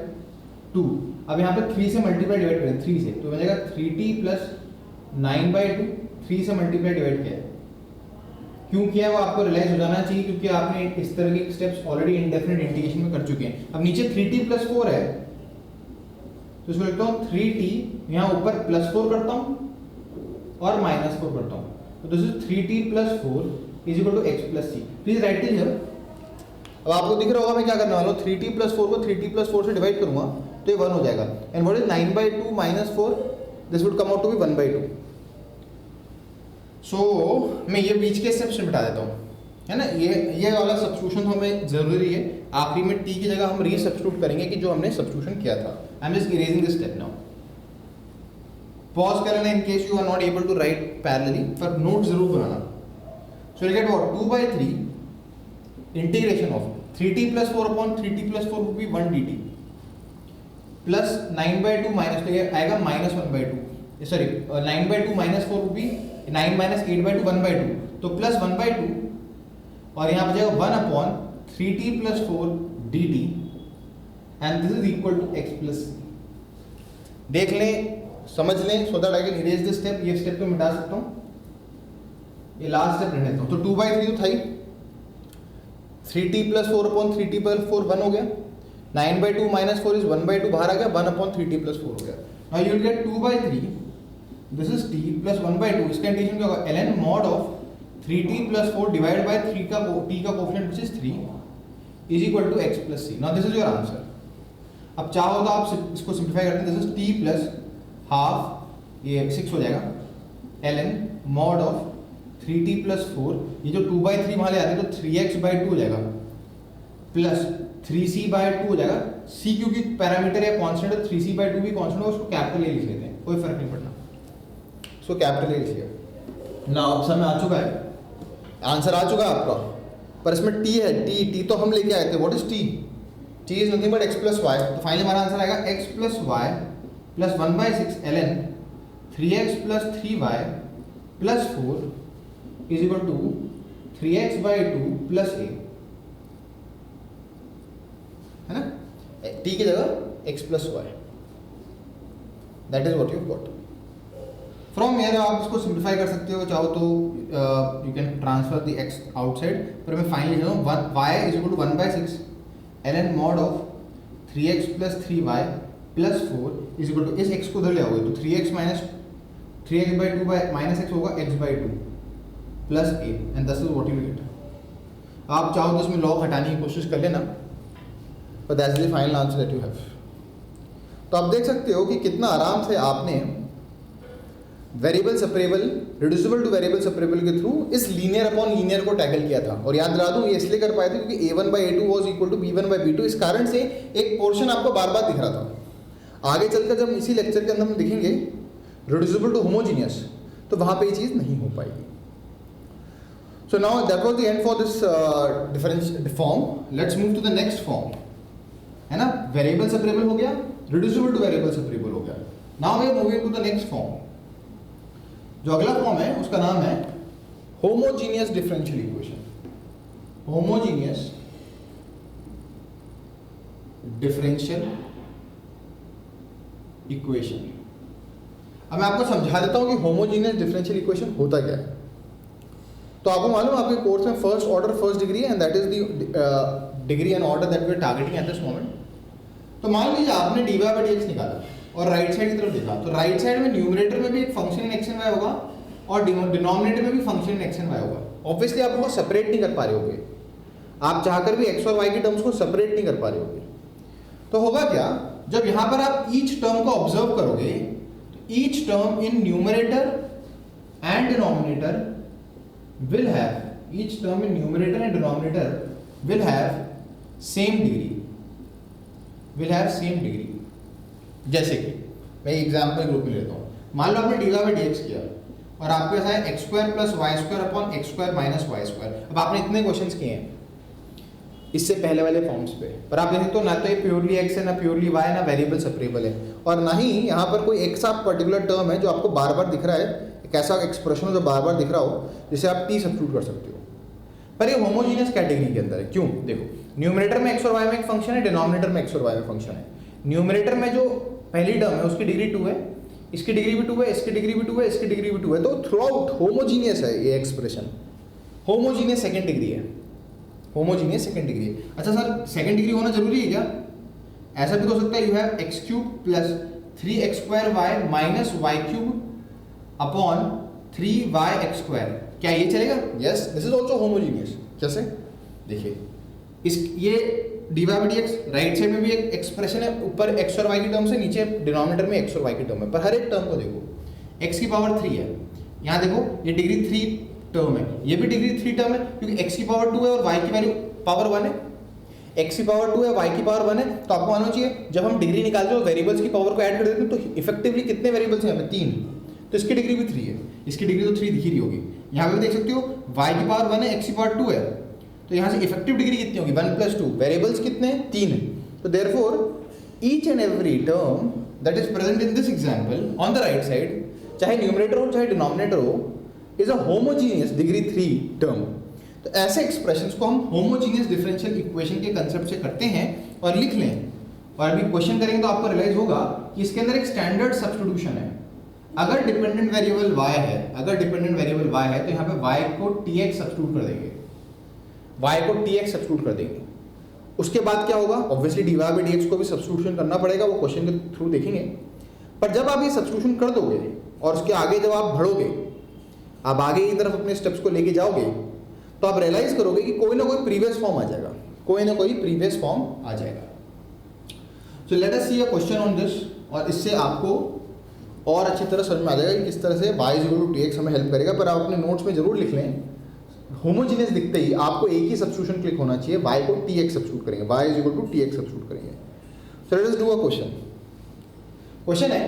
2। अब यहाँ पे 3 से मल्टीप्लाई डिवाइड करें 3 से, तो बनेगा 3t प्लस 9/2 3 से मल्टीप्लाई डिवाइड किया है। क्यों किया है वो आपको रियलाइज हो जाना चाहिए, क्योंकि आपने इस तरह के स्टेप्स ऑलरेडी इंडेफिनिट इंटीग्रेशन में कर चुके हैं। अब नीचे 3t प्लस 4 है, तो इसको लिखता हूँ 3t, यहाँ ऊपर प्लस 4 करता हूँ और माइनस 4 करता हूँ, तो this is 3t plus 4 is equal to x plus c. Please write it here. अब आपको दिख रहा होगा मैं क्या करने वाला हूँ, 3t प्लस 4 को 3t प्लस 4 से डिवाइड करूंगा तो ये 1 हो जाएगा। And what is 9/2 minus 4, this would come out to be 1/2। So मैं ये बीच के स्टेप्स मिटा देता हूँ, है ना। ये वाला सब्स्टिट्यूशन हमें जरूरी है। आखिरी में t की जगह हम रीसब्स्टिट्यूट करेंगे कि जो हमने सब्स्टिट्यूशन किया था। I am just erasing this step now. Pause कर लेना in case you are not able to write parallelly, पर नोट जरूर बनाना। So you get what 2/3 integration of 3t plus 4 अपॉन 3t plus 4 would be 1 dt plus 9/2 minus, तो ये आएगा minus 1/2, sorry 9/2 minus 4 would be 9 minus 8/2 1/2, तो plus 1/2 और यहाँ पर जाएगा 1 upon 3t plus 4 dt and this is equal to x plus. देख लें, समझ लें, so that I can erase this step. ये स्टेप को मिटा सकता हूँ, ये लास्ट स्टेप रहने देता हूँ। तो 2/3 तो था ही, 3t प्लस 4 अपॉन 3t प्लस 4 1 हो गया, 9/2 माइनस 4 इज 1/2 बाहर आ गया, 1 अपॉन 3t प्लस 4 हो गया। Now you will get 2/3 this is t plus 1/2, इसका इंटीग्रेशन क्या होगा ln mod of 3t plus 4 divide by 3 का t का coefficient which is 3 is equal to x plus c। Now this is your answer. अब चाहो तो आप इसको सिंप्लीफाई करते हैं, this is t plus half, ये 6 हो जाएगा, ln mod of 3t plus 4, ये जो 2/3 वहाँ ले आते हैं तो 3x/2 हो जाएगा, प्लस 3c/2 हो जाएगा। c क्योंकि पैरामीटर है कांस्टेंट है, 3c/2 भी कांस्टेंट है, उसको कैपिटल ए लिख लेते हैं, कोई फर्क नहीं पड़ना। सो कैपिटल ए लिख लिया। नाउ अब समय आ चुका है, आंसर आ चुका है आपका, पर इसमें t है, t तो हम लेके आए थे। What is t? t is nothing but x plus y। तो फाइनली हमारा आंसर आएगा x plus y plus 1/6 ln 3x plus 3y plus 4 is equal to 3x/2 plus a, है ना। t की जगह x plus y, that is what you got. From here आप इसको simplify कर सकते हो, चाहो तो you can transfer the x outside, पर मैं फाइनली लिख रहा हूँ y is equal to 1/6 ln mod of 3x plus 3y plus 4 is equal to, इस x को उधर ले आओगे तो 3x minus 3x/2 minus x होगा x/2 plus a and this is what you gate. आप चाहो तो इसमें लॉग हटाने की कोशिश कर लेना, but that's the final answer that you have। तो आप देख सकते हो कि कितना आराम से आपने variable separable, reducible to variable separable के थ्रू इस लीनियर अपॉन लीनियर को टैकल किया था। और याद दिला दूं, ये इसलिए कर पाए थे क्योंकि a1/a2 was equal to b1/b2, इस कारण से एक पोर्शन आपको बार बार दिख रहा था। आगे चलकर जब इसी लेक्चर के अंदर हम देखेंगे रिड्यूसिबल टू होमोजीनियस, तो वहाँ पे ये चीज़ नहीं हो पाएगी। So now that was the end for this different form. Let's move to the next form, है ना। वेरिएबल सेपरेबल हो गया, रिड्यूसिबल टू वेरिएबल सेपरेबल हो गया। Now we are moving to the next form. जो अगला फॉर्म है उसका नाम है homogeneous differential equation. Homogeneous differential equation. अब मैं आपको समझा देता हूं कि होमोजीनियस डिफरेंशियल इक्वेशन होता क्या है। तो आपको मालूम आपके कोर्स में first order first degree and that is the degree and order that we are targeting at this moment. तो मान लीजिए आपने dy/dx निकाला और राइट साइड की तरफ देखा, तो राइट साइड में न्यूमरेटर में भी एक function in x and y होगा और डिनोमिनेटर में भी function in x and y होगा। ऑब्वियसली आप उनको सेपरेट नहीं कर पा रहे होगे, आप चाहकर भी x और y की टर्म्स को सेपरेट नहीं कर पा रहे होगे। तो होगा क्या, जब यहाँ पर आप ईच टर्म को ऑब्जर्व करोगे, each term in numerator and denominator will have, each term in numerator and denominator will have same degree, will have same degree। जैसे कि मैं एग्जाम्पल ग्रुप में लेता हूँ, मान लो आपने dy बाई dx किया और आपके पास आया x square plus y square upon x square minus y square. अब आपने इतने क्वेश्चंस किए हैं इससे पहले वाले फॉर्म्स पे, पर आप देखें तो ना तो ये प्योरली एक्स है, ना प्योरली वाई, ना वेरिएबल सेपरेबल है, और ना ही यहाँ पर कोई एक सा पर्टिकुलर टर्म है जो आपको बार बार दिख रहा है, एक ऐसा एक्सप्रेशन हो जो बार बार दिख रहा हो जिसे आप टी सब्स्टिट्यूट कर सकते हो। पर ये होमोजीनियस कैटेगरी के अंदर है। क्यों? देखो, न्यूमरेटर में एक्स और वाई में एक फंक्शन है, डिनोमिनेटर में एक्स और वाई में फंक्शन है। न्यूमरेटर में जो पहली टर्म है उसकी डिग्री 2 है, इसकी डिग्री भी 2 है, इसकी डिग्री भी 2 है, इसकी डिग्री भी 2 है, तो थ्रू आउट होमोजीनियस है ये एक्सप्रेशन। होमोजीनियस सेकंड डिग्री है, होमोजीनियस सेकंड डिग्री है। अच्छा सर, सेकंड डिग्री होना जरूरी है क्या? ऐसा भी तो हो सकता है, you have x cube plus 3x square y minus y cube upon 3y(x square. क्या ये चलेगा? Yes, this is also homogeneous. कैसे? देखिए, इस ये dy by dx right side में भी एक एक्सप्रेशन है, ऊपर x और y की टर्म से, नीचे डिनोमिनेटर में x और y की टर्म है, पर हर एक टर्म को देखो, x की पावर 3 है, यहाँ देखो ये डिग्री 3 टर्म है, ये भी डिग्री 3 टर्म है, क्योंकि x की पावर 2 है और y की वैल्यू पावर 1 है। x की पावर 2 है, y की पावर 1 है, तो आपको मालूम चाहिए जब हम डिग्री निकालते हैं वेरिएबल्स की पावर को ऐड कर देते हैं तो इफेक्टिवली कितने वेरिएबल्स हैं यहाँ पे? 3। तो इसकी डिग्री भी 3 है, इसकी डिग्री तो 3 दिख ही रही होगी। यहाँ पे भी देख सकते हो y की पावर 1 है, x की पावर 2 है, तो यहाँ से इफेक्टिव डिग्री कितनी होगी? 1 + 2। वेरिएबल्स कितने हैं? 3 है। तो therefore each and every term that is present in this example on the right side, चाहे न्यूमरेटर हो चाहे डिनोमिनेटर हो, is a homogeneous degree 3 term. तो ऐसे एक्सप्रेशंस को हम होमोजीनियस डिफरेंशियल इक्वेशन के कंसेप्ट से करते हैं और लिख लें, और अभी क्वेश्चन करेंगे तो आपको रियलाइज होगा कि इसके अंदर एक स्टैंडर्ड सब्स्टिट्यूशन है। अगर डिपेंडेंट वेरिएबल y है, अगर डिपेंडेंट वेरिएबल y है तो यहाँ पे y को tx सब्स्टिट्यूट कर देंगे, y को tx सब्स्टिट्यूट कर देंगे। उसके बाद क्या होगा? ऑब्वियसली dy बाई dx को भी सब्स्टिट्यूशन करना पड़ेगा, वो क्वेश्चन के थ्रू देखेंगे। पर जब आप ये सब्स्टिट्यूशन कर दोगे और उसके आगे जब आप बढ़ोगे, आप आगे की तरफ अपने स्टेप्स को लेके जाओगे, तो आप रियलाइज करोगे कि कोई ना कोई प्रीवियस फॉर्म आ जाएगा, कोई ना कोई प्रीवियस फॉर्म आ जाएगा। So let us see a question on this, और इससे आपको और अच्छी तरह समझ में आ जाएगा कि किस तरह से y = tx हमें हेल्प करेगा। पर आप अपने नोट्स में जरूर लिख लें, होमोजीनियस दिखते ही आपको एक ही सब्स्टिट्यूशन क्लिक होना चाहिए, y को tx सब्स्टिट्यूट करेंगे, y = tx सब्स्टिट्यूट करेंगे। So let us do a question. Question है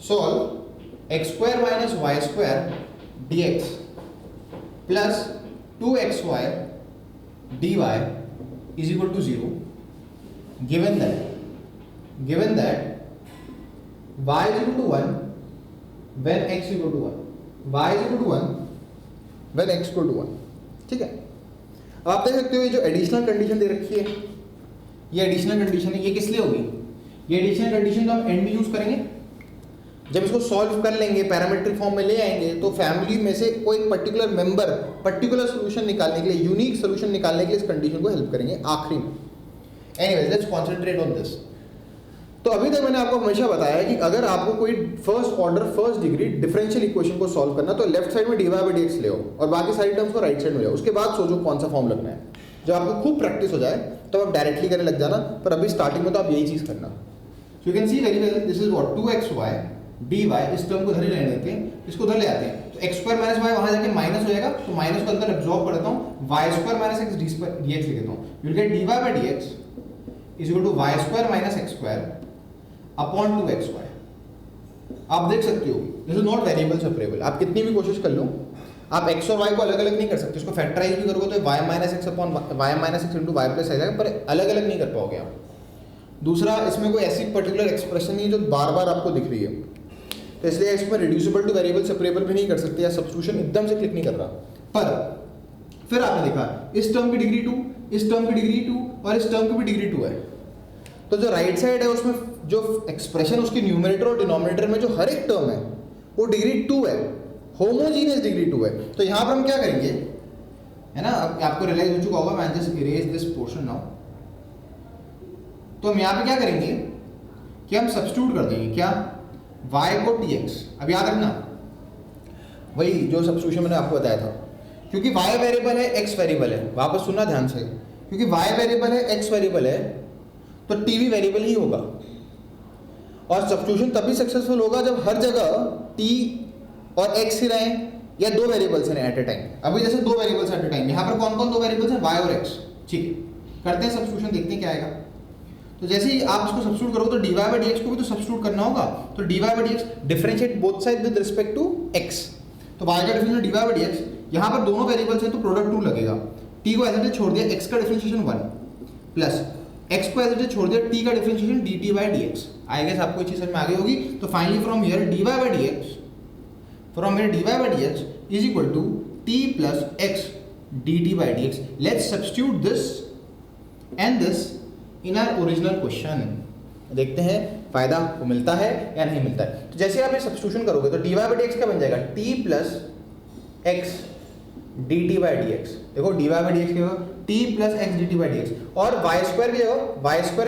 solve x square minus y square dx plus 2xy dy is equal to 0 given that y is equal to 1 when x is equal to 1, y is equal to 1 when x equal to 1। ठीक है, अब आप देख सकते हो ये जो additional condition दे रखी है, ये एडिशनल कंडीशन है, ये किस लिए होगी? ये एडिशनल कंडीशन तो हम एंड में यूज करेंगे, जब इसको सॉल्व कर लेंगे, पैरामीट्रिक फॉर्म में ले आएंगे, तो फैमिली में से कोई पर्टिकुलर मेंबर पर्टिकुलर सोल्यूशन निकालने के लिए, यूनिक सोल्यूशन निकालने के लिए इस कंडीशन को हेल्प करेंगे आखिरी में। Anyways, let's concentrate on this. तो अभी तक मैंने आपको हमेशा बताया कि अगर आपको कोई first order first degree differential equation को सॉल्व करना, तो लेफ्ट साइड में dy बाई dx ले आओ और बाकी सारी टर्म्स को राइट साइड में ले आओ। उसके बाद सोचो कौन सा फॉर्म लगना है। जब आपको खूब प्रैक्टिस हो जाए तो आप डायरेक्टली करने लग जाना, पर अभी स्टार्टिंग में तो आप यही चीज करना। So you can see very well, this is what 2xy dy, इस टर्म को धरे रहने देते हैं, इसको धर ले आते हैं, तो x स्क्वायर माइनस y वहां जाके माइनस हो जाएगा, तो माइनस को अंदर एब्जॉर्ब कर देता हूं, y square minus x dx लिख देता हूं, you will get dy by dx is equal to y square minus x square upon 2xy। आप देख सकते हो this is not variable separable. आप कितनी भी कोशिश कर लो, आप x और y को अलग अलग नहीं कर सकते। इसको फैक्टराइज भी करोगे तो y minus x upon y minus x into y plus आ जाएगा, पर अलग अलग नहीं कर पाओगे आप। दूसरा, इसमें कोई ऐसी पर्टिकुलर एक्सप्रेशन नहीं है जो बार बार आपको दिख रही है, तो इसलिए इसमें रिड्यूसिबल टू वेरिएबल सेपरेबल भी नहीं कर सकते, या सब्स्टिट्यूशन एकदम से क्लिक नहीं कर रहा। पर फिर आपने देखा इस टर्म की डिग्री 2, इस टर्म की डिग्री 2 और इस टर्म की भी डिग्री 2 है, तो जो राइट साइड है उसमें जो एक्सप्रेशन उसके न्यूमरेटर और डिनोमिनेटर में जो हर एक टर्म है वो डिग्री 2 है, होमोजीनियस डिग्री 2 है। तो यहाँ पर हम क्या करेंगे, है ना, आपको रियलाइज हो चुका होगा, मैं just erase this portion now. तो हम यहाँ पे क्या करेंगे कि हम सब्स्टिट्यूट कर देंगे, क्या, y को tx। अब याद रखना वही जो सब्स्टिट्यूशन मैंने आपको बताया था, क्योंकि y वेरिएबल है x वेरिएबल है, वापस सुनना ध्यान से, क्योंकि y वेरिएबल है x वेरिएबल है तो t भी वेरिएबल ही होगा। और सब्स्टिट्यूशन तभी सक्सेसफुल होगा जब हर जगह t और x ही रहें या दो वेरिएबल्स हैं एट ए टाइम। अभी जैसे दो वेरिएबल्स एट ए टाइम, यहाँ पर कौन कौन दो वेरिएबल्स हैं, y और x। ठीक है, करते हैं सब्स्टिट्यूशन, देखते हैं क्या आएगा। तो जैसे ही आप इसको सब्स्टिट्यूट करोगे तो dy बाई डी को भी तो सब्स्टिट्यूट करना होगा, तो dy by d differentiate both side with respect to x, तो y का डिफरेंशिएशन dy बाई डी, यहाँ पर दोनों वेरिएबल्स हैं तो प्रोडक्ट 2 लगेगा, t को एज इट इज छोड़ दिया, x का डिफरेंशिएशन 1 प्लस x को एज इट इज छोड़ दिया, t का differentiation dt by dx। I guess आपको ये चीज समझ में आ गई होगी। तो finally from here dy by dx, from here dy by dx is equal to t plus x dt by dx। Let's substitute this and this in our original question, देखते हैं फायदा को मिलता है या नहीं मिलता है। तो जैसे आप ये सब्स्टिट्यूशन करोगे तो dy बाई dx क्या बन जाएगा, t plus x dt by dx। देखो dy बाई dx क्या होगा, t plus x dt by dx, और y स्क्वायर की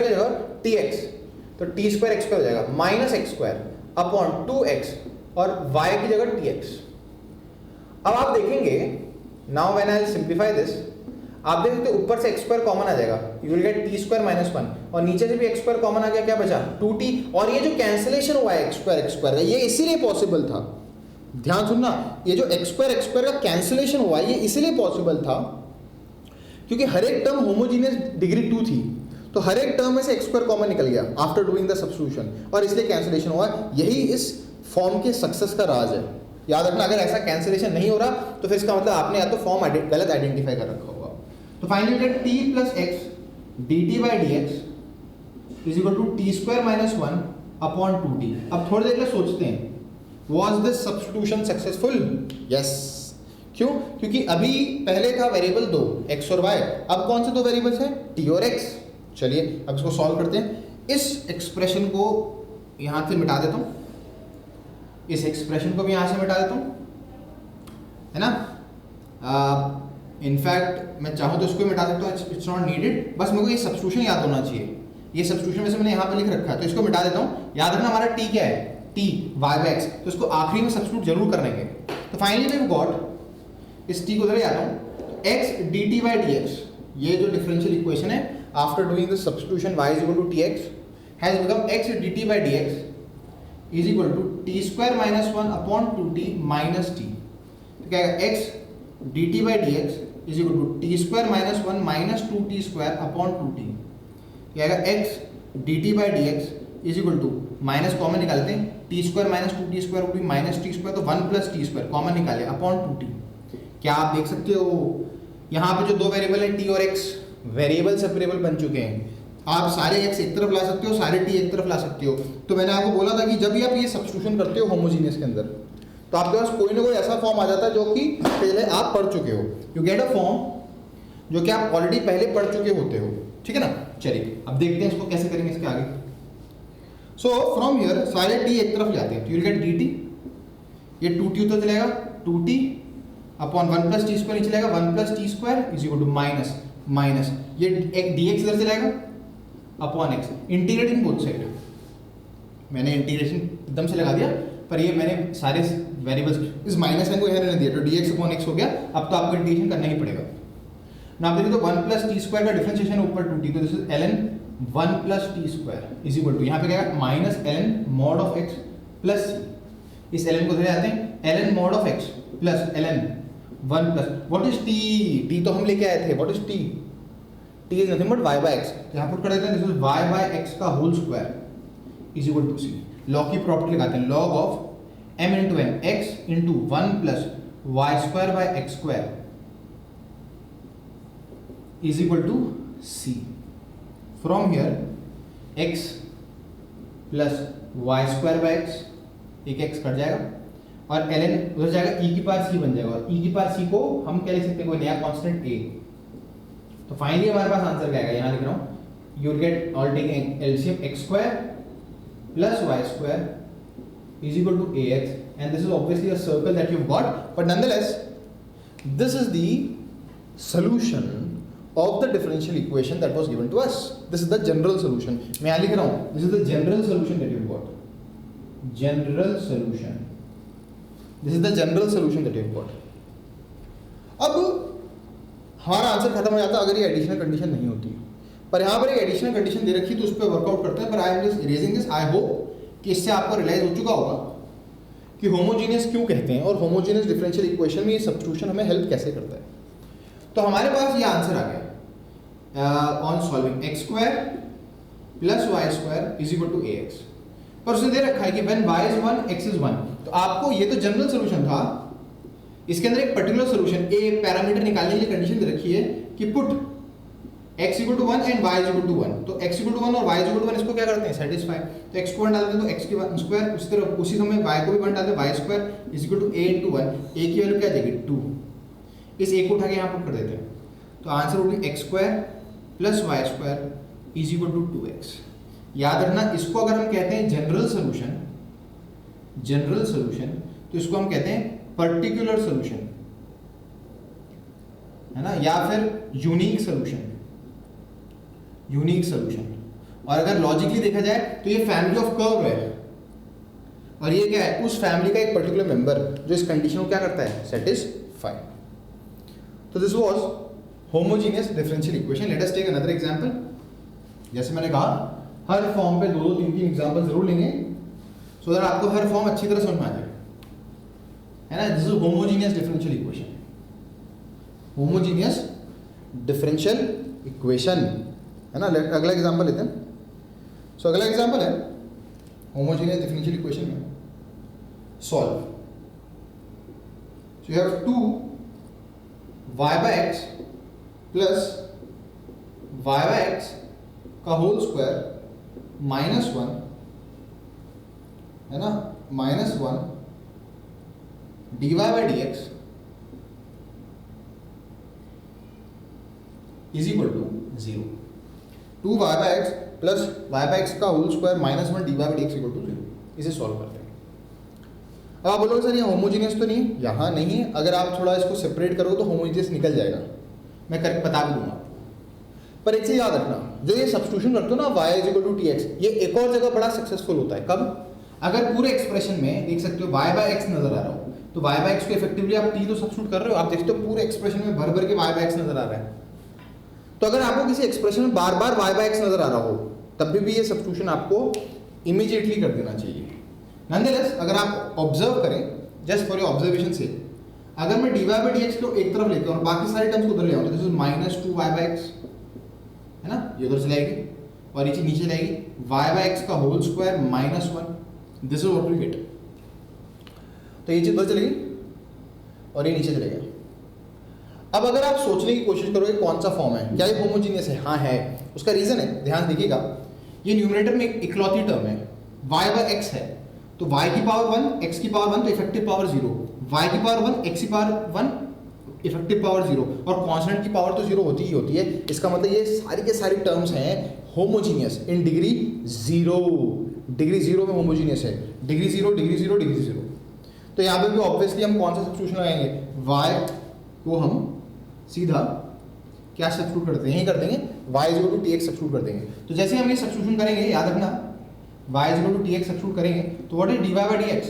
जगह tx, तो t स्क्वायर x स्क्वायर हो जाएगा minus x square upon 2x और y की जगह tx। अब आप देखेंगे, now when I simplify this, आप देख सकते ऊपर से x स्क्वायर कॉमन आ जाएगा, you will gate t square minus 1, और नीचे से भी x स्क्वायर कॉमन आ गया, क्या बचा 2t, और ये जो कैंसिलेशन हुआ है x स्क्वायर का, ये इसीलिए पॉसिबल था, ध्यान सुनना, ये जो x स्क्वायर का कैंसिलेशन हुआ ये इसीलिए पॉसिबल था क्योंकि हर एक टर्म होमोजीनियस डिग्री 2 थी, तो हर एक टर्म में से x स्क्वायर कॉमन निकल गया आफ्टर डूइंग द सब्स्टिट्यूशन, और इसलिए कैंसिलेशन हुआ। यही इस फॉर्म के सक्सेस का राज है। याद रखना, अगर ऐसा कैंसिलेशन नहीं हो रहा तो फिर इसका मतलब आपने या तो फॉर्म गलत आइडेंटिफाई कर रखा होगा। तो finally get t plus x dt by dx is equal to t square minus 1 upon 2t। अब थोड़ी देर के सोचते हैं, Was this substitution successful? Yes. क्यों? क्योंकि अभी पहले था वेरिएबल 2 x और y, अब कौन से दो वेरिएबल्स हैं, t और x। चलिए अब इसको सॉल्व करते हैं। इस एक्सप्रेशन को यहाँ से मिटा देता हूँ, इस एक्सप्रेशन को भी यहाँ से मिटा देता हूँ, है ना। इनफैक्ट मैं चाहूँ तो इसको मिटा सकता हूँ, इट्स नॉट नीडेड, बस मेरे को ये सब्स्टिट्यूशन याद होना चाहिए। ये सब्स्टिट्यूशन वैसे मैंने यहाँ पे लिख रखा है, तो इसको मिटा देता हूँ। याद रखना हमारा t क्या है, t y बाई x, तो इसको आखिरी में सब्स्टिट्यूट जरूर करने के। तो फाइनली वी गॉट, इस t को उधर आता हूँ, x dt बाई dx, ये जो डिफरेंशियल इक्वेशन है after doing the substitution y is equal to tx has become x dt by dx is equal to t square minus 1 upon 2t minus t। तो क्या आएगा, x dt by dx is equal to t square minus 1 minus 2t square upon 2t। क्या आएगा, x dt by dx is equal to, minus common निकालते हैं, t square minus 2t square होगी minus t square, तो 1 plus t square common निकाले upon 2t। क्या आप देख सकते हो यहाँ पे जो दो वेरिएबल है t और x, वेरिएबल सेपरेबल बन चुके हैं। आप सारे x एक तरफ ला सकते हो, सारे t एक तरफ ला सकते हो। तो मैंने आपको बोला था कि जब भी आप ये सब्स्टिट्यूशन करते हो होमोजीनियस के अंदर, तो आपके पास कोई ना कोई ऐसा फॉर्म आ जाता है जो कि पहले आप पढ़ चुके हो, यू गेट अ फॉर्म जो कि आप ऑलरेडी पहले पढ़ चुके होते हो, ठीक है ना। चलिए अब देखते हैं इसको कैसे करेंगे इसके आगे। सो फ्रॉम हियर सारे t एक तरफ जाते हैं, तो यू विल गेट dt, ये 2t उधर चलेगा, 2t upon 1 plus t square नीचे चलेगा, 1 plus t square is equal to minus minus, ये एक dx इधर चलेगा upon x, integrate in both side. मैंने इंटीग्रेशन एकदम से लगा दिया, पर ये मैंने सारे वेरिएबल्स इस माइनस साइन को यहाँ रहने दिया, तो dx अपॉन x हो गया। अब तो आपको इंटीग्रेशन करना ही पड़ेगा ना। आप देखिए तो 1 प्लस टी स्क्वायर का डिफरेंशिएशन ऊपर 2t, तो this is ln 1 plus t square is equal to, यहाँ पे क्या है minus ln mod of x plus, इस ln को धरे आते हैं, ln mod of x plus ln 1 plus, what is t, t तो हम लेके आए थे, what is t, t is nothing but y by x। यहाँ पुट कर देते हैं, this is y by x का whole square is equal to c। Log की प्रॉपर्टी लगाते हैं, log of m into n, x into 1 plus y square by x square is equal to c। From here x plus y square by x, एक x cut जाएगा और ln उधर जाएगा, e की power c बन जाएगा, और e की पावर c को हम क्या लिख सकते हैं, कोई नया कांस्टेंट a। तो फाइनली हमारे पास आंसर क्या आएगा, यहाँ लिख रहा हूँ, you will get all taking LCM x square plus y square is equal to ax, and this is obviously a circle that you got, but nonetheless this is the solution of the differential equation that was given to us. This is the general solution. मैं यहाँ लिख रहा हूँ, this is the general solution that you got. General solution. This is the general solution that you got. अब हमारा answer खत्म हो जाता अगर ये एडिशनल कंडीशन नहीं होती, पर यहाँ पर एक एडिशनल कंडीशन दे रखी तो उस पर वर्कआउट करते हैं। पर आई am just erasing this, I hope कि इससे आपको रियलाइज हो चुका होगा कि होमोजीनियस क्यों कहते हैं और होमोजीनियस डिफरेंशियल इक्वेशन में ये सब्स्टिट्यूशन हमें हेल्प कैसे करता है। तो हमारे पास ये आंसर आ गया on solving x square plus y square is equal to a x. पर उसने दे रखा है कि when y is 1 x is 1। तो आपको ये तो जनरल सोल्यूशन था, इसके अंदर एक पर्टिकुलर सोल्यूशन ए पैरामीटर निकालने के लिए कंडीशन दे रखी है कि put x equal to 1 and y equal to 1। तो x इक्वल टू 1 और y इक्वल टू 1 इसको क्या करते हैं, सेटिस्फाई। तो x को 1 डालते हैं तो x की स्क्वायर, उसी तरह उसी समय y को भी 1 डालते हैं, y square is equal to a into 1। a की वैल्यू क्या आ जाएगी 2। इस a को उठा के यहाँ पुट कर देते हैं तो आंसर होगी x square plus y square is equal to 2x। याद रखना, इसको अगर हम कहते हैं जनरल सोल्यूशन, जनरल सोल्यूशन, तो इसको हम कहते हैं पर्टिकुलर सोल्यूशन, है ना, या फिर यूनिक सोल्यूशन, यूनिक सोल्यूशन। और अगर लॉजिकली देखा जाए तो ये फैमिली ऑफ कर्व है और ये क्या है, उस फैमिली का एक पर्टिकुलर मेंबर जो इस कंडीशन को क्या करता है, सेटिस्फाई। तो this was homogeneous differential equation. Let us take another example. जैसे मैंने कहा हर फॉर्म पे 2-3 एग्जांपल जरूर लेंगे सो दैट आपको हर फॉर्म अच्छी तरह समझ में आ जाए, है ना। This is homogeneous differential equation, homogeneous differential equation, है ना। अगला एग्जांपल लेते हैं। सो अगला एग्जांपल है होमोजेनियस डिफरेंशियल इक्वेशन में solve. So you have 2y/x plus y/x का होल स्क्वायर -1, है ना, -1 dy/dx is equal to 0। 2y/x plus y/x का whole square -1 dy/dx equal to 0। इसे सॉल्व करते हैं। अब आप बोलोगे सर ये होमोजेनियस तो नहीं, यहाँ नहीं है। अगर आप थोड़ा इसको सेपरेट करोगे तो होमोजेनियस निकल जाएगा, मैं करके बता भी दूंगा आपको। पर एक चीज याद रखना, जो ये सब्स्टिट्यूशन करते हो ना y is equal to tx, ये एक और जगह बड़ा सक्सेसफुल होता है। कब? अगर पूरे एक्सप्रेशन में देख सकते हो y/x नजर आ रहा हो तो y/x को इफेक्टिवली आप t तो सब्स्टिट्यूट कर रहे हो, आप देखते हो पूरे एक्सप्रेशन में भर भर के y/x नजर आ रहा है। तो अगर आपको किसी एक्सप्रेशन में बार बार y/x नजर आ रहा हो तब भी ये सब्स्टिट्यूशन आपको इमीडिएटली कर देना चाहिए। नॉनदलेस अगर आप ऑब्जर्व करें, जस्ट फॉर योर ऑब्जर्वेशन से, अगर मैं dy/dx को एक तरफ लेता हूँ और बाकी सारे टर्म्स को उधर ले आऊँ तो दिस इज -2y/x, है ना, ये उधर चले आएगी और ये चीज नीचे जाएगी, y/x का whole square -1, this is what we get. तो ये चीज उधर चलेगी और ये नीचे चलेगा। अब अगर आप सोचने की कोशिश करोगे कौन सा फॉर्म है, क्या ये होमोजेनियस है? हाँ है। उसका रीजन है, ध्यान देखिएगा, ये न्यूमरेटर में एक इकलौती टर्म है, y/x है, तो y की पावर 1 x की पावर 1 तो इफेक्टिव पावर 0, y की पावर 1 x की पावर 1 इफेक्टिव पावर 0 और कांस्टेंट की पावर तो 0 होती ही होती है। इसका मतलब ये सारी के सारी टर्म्स हैं होमोजीनियस इन डिग्री 0। डिग्री 0 में होमोजीनियस है, डिग्री 0 डिग्री 0 डिग्री 0। तो यहाँ पे भी ऑब्वियसली हम कौन सा सब्स्टिट्यूशन लगाएंगे, y को हम सीधा क्या सब्स्टिट्यूट करते हैं, यही कर देंगे, y is equal to tx substitute कर देंगे। तो जैसे हम ये सब्स्टिट्यूशन करेंगे, याद रखना y is equal to tx substitute करेंगे तो what is dy/dx,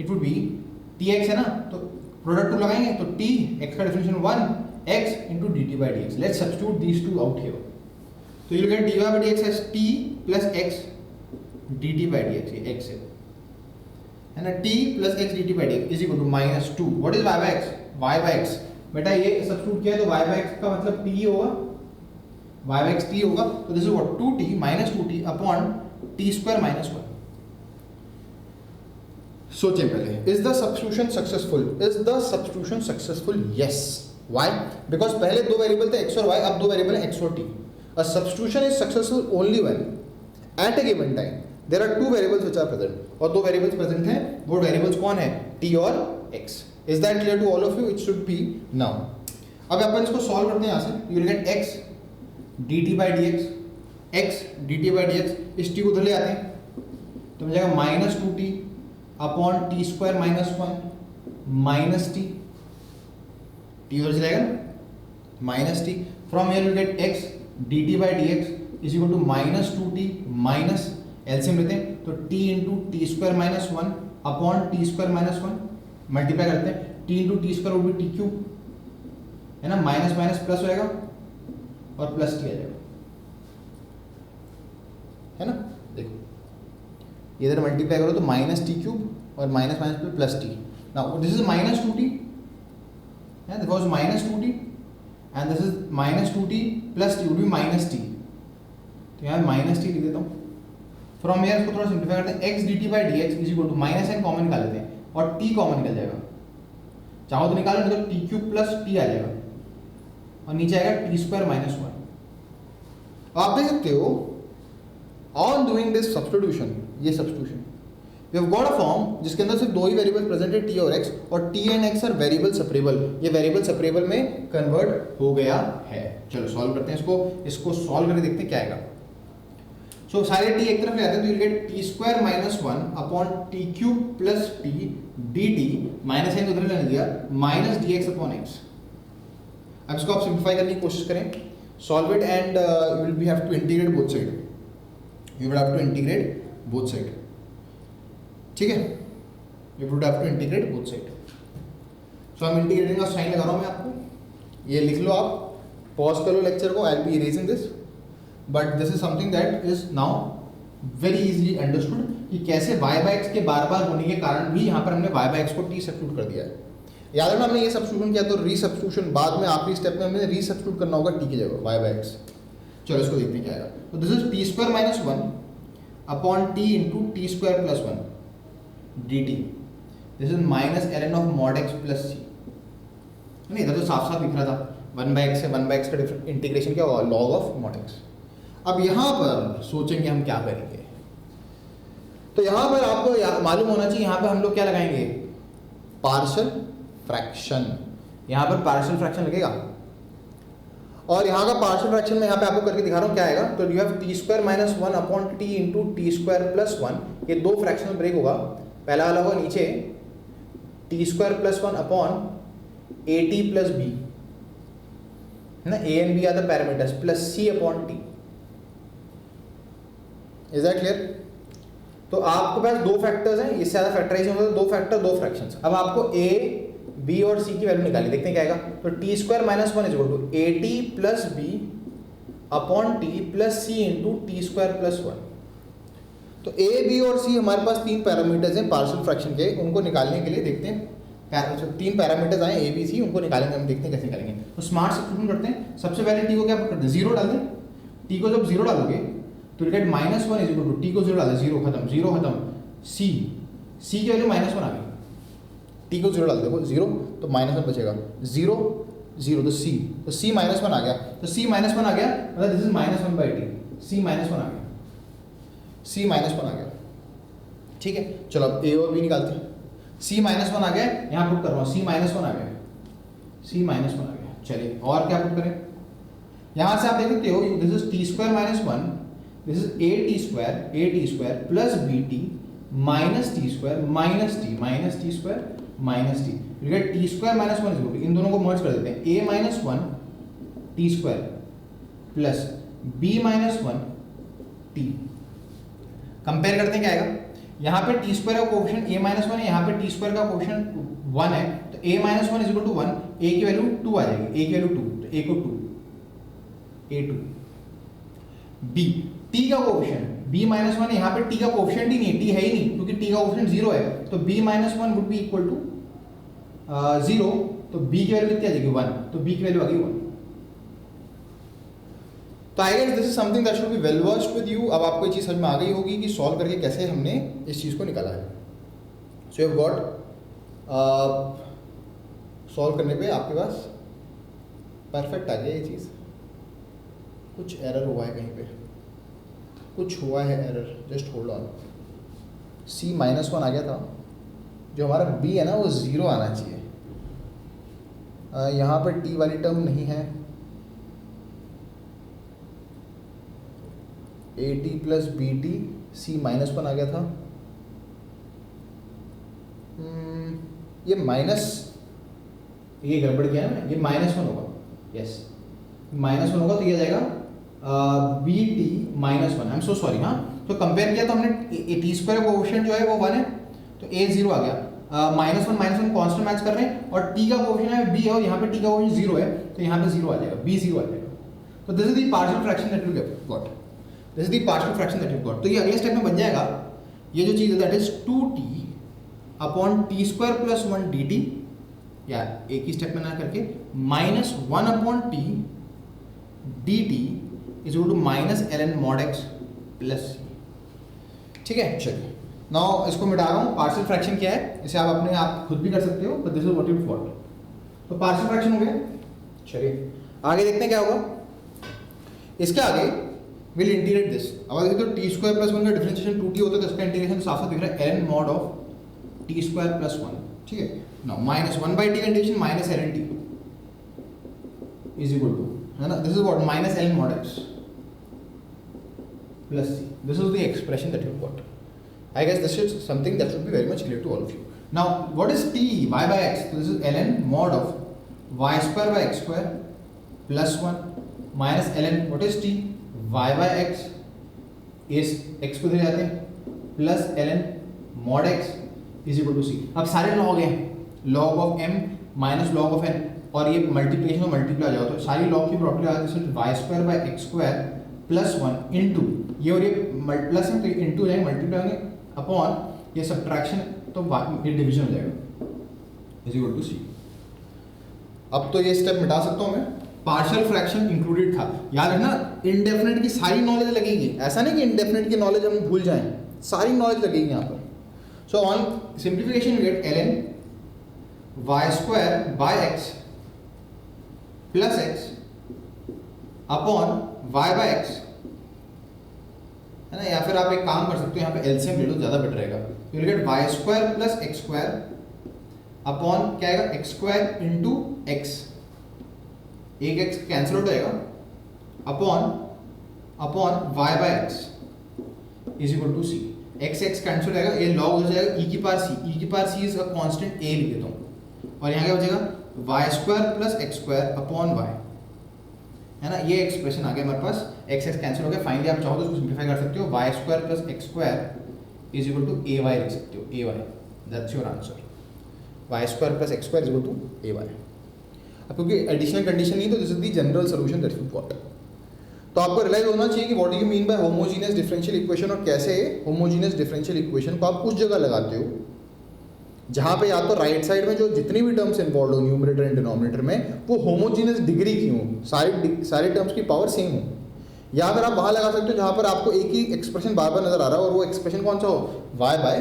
it would be tx है ना, तो प्रोडक्ट टू लगाएंगे तो t x का differential 1 x into dt/dx। Let's substitute these two out here. तो you will get dy/dx as t plus x dt/dx, ये x है ना, t plus x dt/dx is equal to -2। What is y/x, y/x बेटा ये substitute किया तो y/x का मतलब t होगा, y/x t होगा, तो this is what 2t -2t upon t square -1। सोचें पहले, is the substitution successful? Is the substitution successful? Yes. Why? Because पहले दो वेरिएबल थे x और y, अब दो वेरिएबल है x और t। A substitution is successful only when at a given time there are two variables which are present, और दो वेरिएबल्स प्रेजेंट हैं, वो वेरिएबल्स कौन है, t और x। Is that clear to all of you? It should be now. अब अपन इसको सॉल्व करते हैं यहाँ से, you will get x dt/dx, x dt/dx, इस t को उधर ले आते हैं तो मिल जाएगा -2t upon t square -1 minus t, t उधर जाएगा minus t, from here you get x dt/dx is equal to -2t minus, LCM लेते हैं तो t into t square -1 upon t square -1 multiply करते हैं, t into t square would be t cube, है ना, minus minus plus हो जाएगा और प्लस टी आ जाएगा, है ना। देखो इधर मल्टीप्लाई करो तो -t³ और माइनस माइनस पे plus T. Now this is -2t, yeah, this was -2t and this is -2t plus t would be -t, तो यहाँ माइनस टी लिख देता हूँ। फ्रॉम हियर इसको थोड़ा सिंप्लीफाई करते हैं, x d t by d x is equal to minus n common निकाल लेते हैं और टी कॉमन निकल जाएगा, चाहो तो निकालो, नहीं तो टी क्यूब प्लस टी आ जाएगा और नीचे आएगा टी स्क्वायर माइनस वन। आप देख सकते हो ऑन डूइंग दिस सब्स्टिट्यूशन, ये substitution we have got a form जिसके अंदर सिर्फ दो ही वेरिएबल प्रेजेंट है टी और एक्स, और t and x are variable separable, ये वेरिएबल सेपरेबल में कन्वर्ट हो गया है। चलो सॉल्व करते हैं इसको सॉल्व करके देखते हैं क्या आएगा। सो सारे टी एक तरफ ले आते हैं तो you get t square minus one upon t cube plus t d t, minus n उधर लेने दिया, minus d x upon x. अब इसको आप सिंप्लीफाई करने की कोशिश करें, solve it and you will be have to integrate both side, you will have to integrate both side, ठीक है, you would have to integrate both side. So हम इंटीग्रेटिंग का साइन लगा रहा हूं मैं आपको, ये लिख लो, आप पॉज कर लो लेक्चर को, I will be erasing this, but this is something that is now very easily understood कि कैसे y बाय एक्स के बार बार होने के कारण भी यहाँ पर हमने y बाय एक्स को t सब्स्टिट्यूट कर दिया है। याद रखना हमने ये सब्स्टिट्यूशन किया तो रीसब्स्टिट्यूशन बाद में आखिरी स्टेप में हमें रीसब्स्टिट्यूट करना होगा t की जगह y बाय एक्स। चलो इसको देखते हैं क्या आएगा। तो this is t square minus one upon t into t square plus one d t, this is minus ln of mod x plus c. नहीं, इधर तो साफ साफ दिख रहा था, वन बाय एक्स से वन बाय एक्स का इंटीग्रेशन क्या होगा, लॉग ऑफ मॉड एक्स। अब यहाँ पर सोचेंगे हम क्या करेंगे, तो यहाँ पर आपको मालूम होना चाहिए यहाँ पर हम लोग क्या लगाएंगे, पार्शियल फ्रैक्शन। यहाँ पर पार्शियल फ्रैक्शन लगेगा और यहाँ का पार्शियल फ्रैक्शन में यहाँ पे आपको करके दिखा रहा हूँ क्या आएगा। तो you have T square minus one upon t into t square plus one, ये दो फ्रैक्शन में ब्रेक होगा। पहला वाला होगा नीचे t square plus one upon a t plus b, है ना, a and b are the parameters, plus c upon t. Is that clear? तो आपके पास दो फैक्टर्स हैं, इससे ज़्यादा फैक्टराइजेशन होता है, दो फैक्टर दो फ्रैक्शंस। अब आपको ए बी और सी की वैल्यू निकाली, देखते हैं क्या आएगा। तो t square minus one is equal to a t plus b upon t plus c into t square plus one. तो ए बी और सी हमारे पास तीन पैरामीटर्स हैं पार्शियल फ्रैक्शन के, उनको निकालने के लिए देखते हैं तीन पैरामीटर्स आए ए बी सी, उनको निकालेंगे, हम देखते हैं कैसे निकालेंगे। तो स्मार्ट सब्स्टिट्यूशन करते हैं। सबसे पहले टी को क्या करते हैं, जीरो डाल दें। टी को जब जीरो डालोगे तो you get minus one is equal to, t को जीरो डाल दें, जीरो खत्म, जीरो खत्म, सी की वैल्यू माइनस वन आ गई। टी को जीरो डाल देखो, जीरो तो माइनस वन बचेगा, जीरो जीरो तो सी माइनस वन आ गया। तो सी माइनस वन आ गया मतलब this is minus one by t, c minus one आ गया, सी माइनस वन आ गया, ठीक है। चलो अब ए और बी निकालते हैं। सी माइनस वन आ गया, यहाँ पुट कर रहा हूँ, सी माइनस वन आ गया, सी माइनस वन आ गया। चलिए और क्या पुट करें, यहाँ से आप देख सकते हो this is t square minus one, this is a t square plus b t minus t square minus t square minus t, you get t square minus one is equal to, इन दोनों को merge कर देते हैं, a minus one t square plus b minus one t. Compare करते हैं क्या आएगा। यहाँ पे टी स्क्वायर का कोएफिशिएंट ए माइनस वन है, यहाँ पे टी स्क्वायर का कोएफिशिएंट वन है, तो a minus one is equal to one, a की वैल्यू टू आ जाएगी, ए की वैल्यू टू, तो ए को two, a two. B t का कोएफिशिएंट बी माइनस वन, यहाँ पे टी का कोएफिशिएंट ही नहीं है, टी है ही नहीं क्योंकि टी का कोएफिशिएंट जीरो है, तो b minus one would be equal to zero, तो बी की वैल्यू कितनी आ जाएगी, वन, तो बी की वैल्यू आ गई वन। तो I guess this is something that should be well versed with you. अब आपको ये चीज़ समझ में आ गई होगी कि सॉल्व करके कैसे हमने इस चीज़ को निकाला है। So you have got solve करने पे आपके पास परफेक्ट आ गया ये चीज़। कुछ एरर हुआ है कहीं पे, कुछ हुआ है error, just hold on. C minus one आ गया था, जो हमारा बी है ना वो ज़ीरो आना चाहिए। यहाँ पर टी वाली टर्म नहीं है, a t plus b t, c minus one आ गया था। ये माइनस, ये गड़बड़ किया है ना, ये माइनस वन होगा, यस माइनस वन होगा, तो ये आ जाएगा b t minus one. I am so sorry. हाँ, तो कंपेयर किया तो हमने टी स्क्वायर का कोएफिशिएंट जो है वो वन है, तो ए जीरो आ गया, माइनस वन कॉन्स्टेंट मैच कर रहे हैं, और टी का कोएफिशिएंट है बी है, और यहाँ पे टी का कोएफिशिएंट जीरो है, तो यहाँ पे जीरो आ जाएगा, बी जीरो आ जाएगा। तो this is the partial fraction that we got, this is the partial fraction that we got. तो ये अगले स्टेप में बन जाएगा, ये जो चीज़ है that is two t upon t square plus one d t, या एक ही स्टेप में ना करके minus one upon t d t is equal to minus ln mod x plus c। ठीक है, चलिए नाउ इसको मिटा रहा हूँ। पार्शियल फ्रैक्शन क्या है, इसे आप अपने आप खुद भी कर सकते हो, but this is what you follow. तो पार्शियल फ्रैक्शन हो गया। चलिए आगे देखते हैं क्या होगा। इसके आगे विल इंटीग्रेट दिस। अब अगर तो टी स्क्वायर प्लस 1 का डिफरेंशिएशन 2t होता है तो इसका इंटीग्रेशन साफ साफ दिख रहा है ln mod of t square plus 1। ठीक है, नाउ माइनस 1/t का integration minus ln t is equal to, है ना, this is what minus ln mod x plus c. This is the expression that you got. I guess this is something that should be very much clear to all of you. Now, what is t? Y by x. So this is ln mod of y square by x square plus 1 minus ln, what is t? Y by x is x को दे जाते हैं plus ln mod x is equal to c. अब सारे log हैं, log of m minus log of n, और ये multiplication और multiply आ जाओ तो सारी log की प्रॉपर्टी आ जाती है y square by x square plus 1 into ये, और ये प्लस है तो इंटू हो जाएंगे, मल्टीप्लाई होंगे अपॉन ये सब्ट्रैक्शन, तो ये डिवीजन हो जाएगा इज इक्वल टू सी। अब तो ये स्टेप मिटा सकता हूँ मैं। पार्शियल फ्रैक्शन इंक्लूडेड था, याद रखना इनडेफिनेट की सारी नॉलेज लगेगी, ऐसा नहीं कि इनडेफिनेट की नॉलेज हम भूल जाएं, सारी नॉलेज लगेगी यहाँ पर। So on simplification get ln y square by x plus x upon y by x, है ना, या फिर आप एक काम कर सकते हो, यहाँ पे एलसीएम ले लो, ज़्यादा बेटर रहेगा। You will get y square plus x square upon क्या आएगा x स्क्वायर इंटू x, एक x कैंसिल हो जाएगा, upon y by x is equal to c। x cancel हो जाएगा, ये लॉग हो जाएगा e की power c is a constant a लिख देता हूँ, और यहाँ क्या बचेगा y square plus x square upon y, है ना, ये एक्सप्रेशन आ गया हमारे पास। x कैंसिल हो गया, फाइनली आप चाहो तो इसको सिंप्लीफाई कर सकते हो, y square plus x square is equal to a y लिख सकते हो, a y, that's your answer. y square plus x square is equal to a y. अब क्योंकि एडिशनल कंडीशन नहीं तो this is the general solution that you got. तो आपको realize होना चाहिए कि what do you mean by homogeneous differential equation, और कैसे होमोजीनियस डिफरेंशियल इक्वेशन को आप उस जगह लगाते हो जहाँ पे या तो राइट साइड में जो जितनी भी टर्म्स इन्वॉल्व हो न्यूमरेटर एंड डिनोमिनेटर में वो होमोजीनियस डिग्री की हो, सारे टर्म्स की पावर सेम हो, या फिर आप वहाँ लगा सकते हो जहाँ पर आपको एक ही एक्सप्रेशन बार बार नजर आ रहा है और वो एक्सप्रेशन कौन सा हो, y by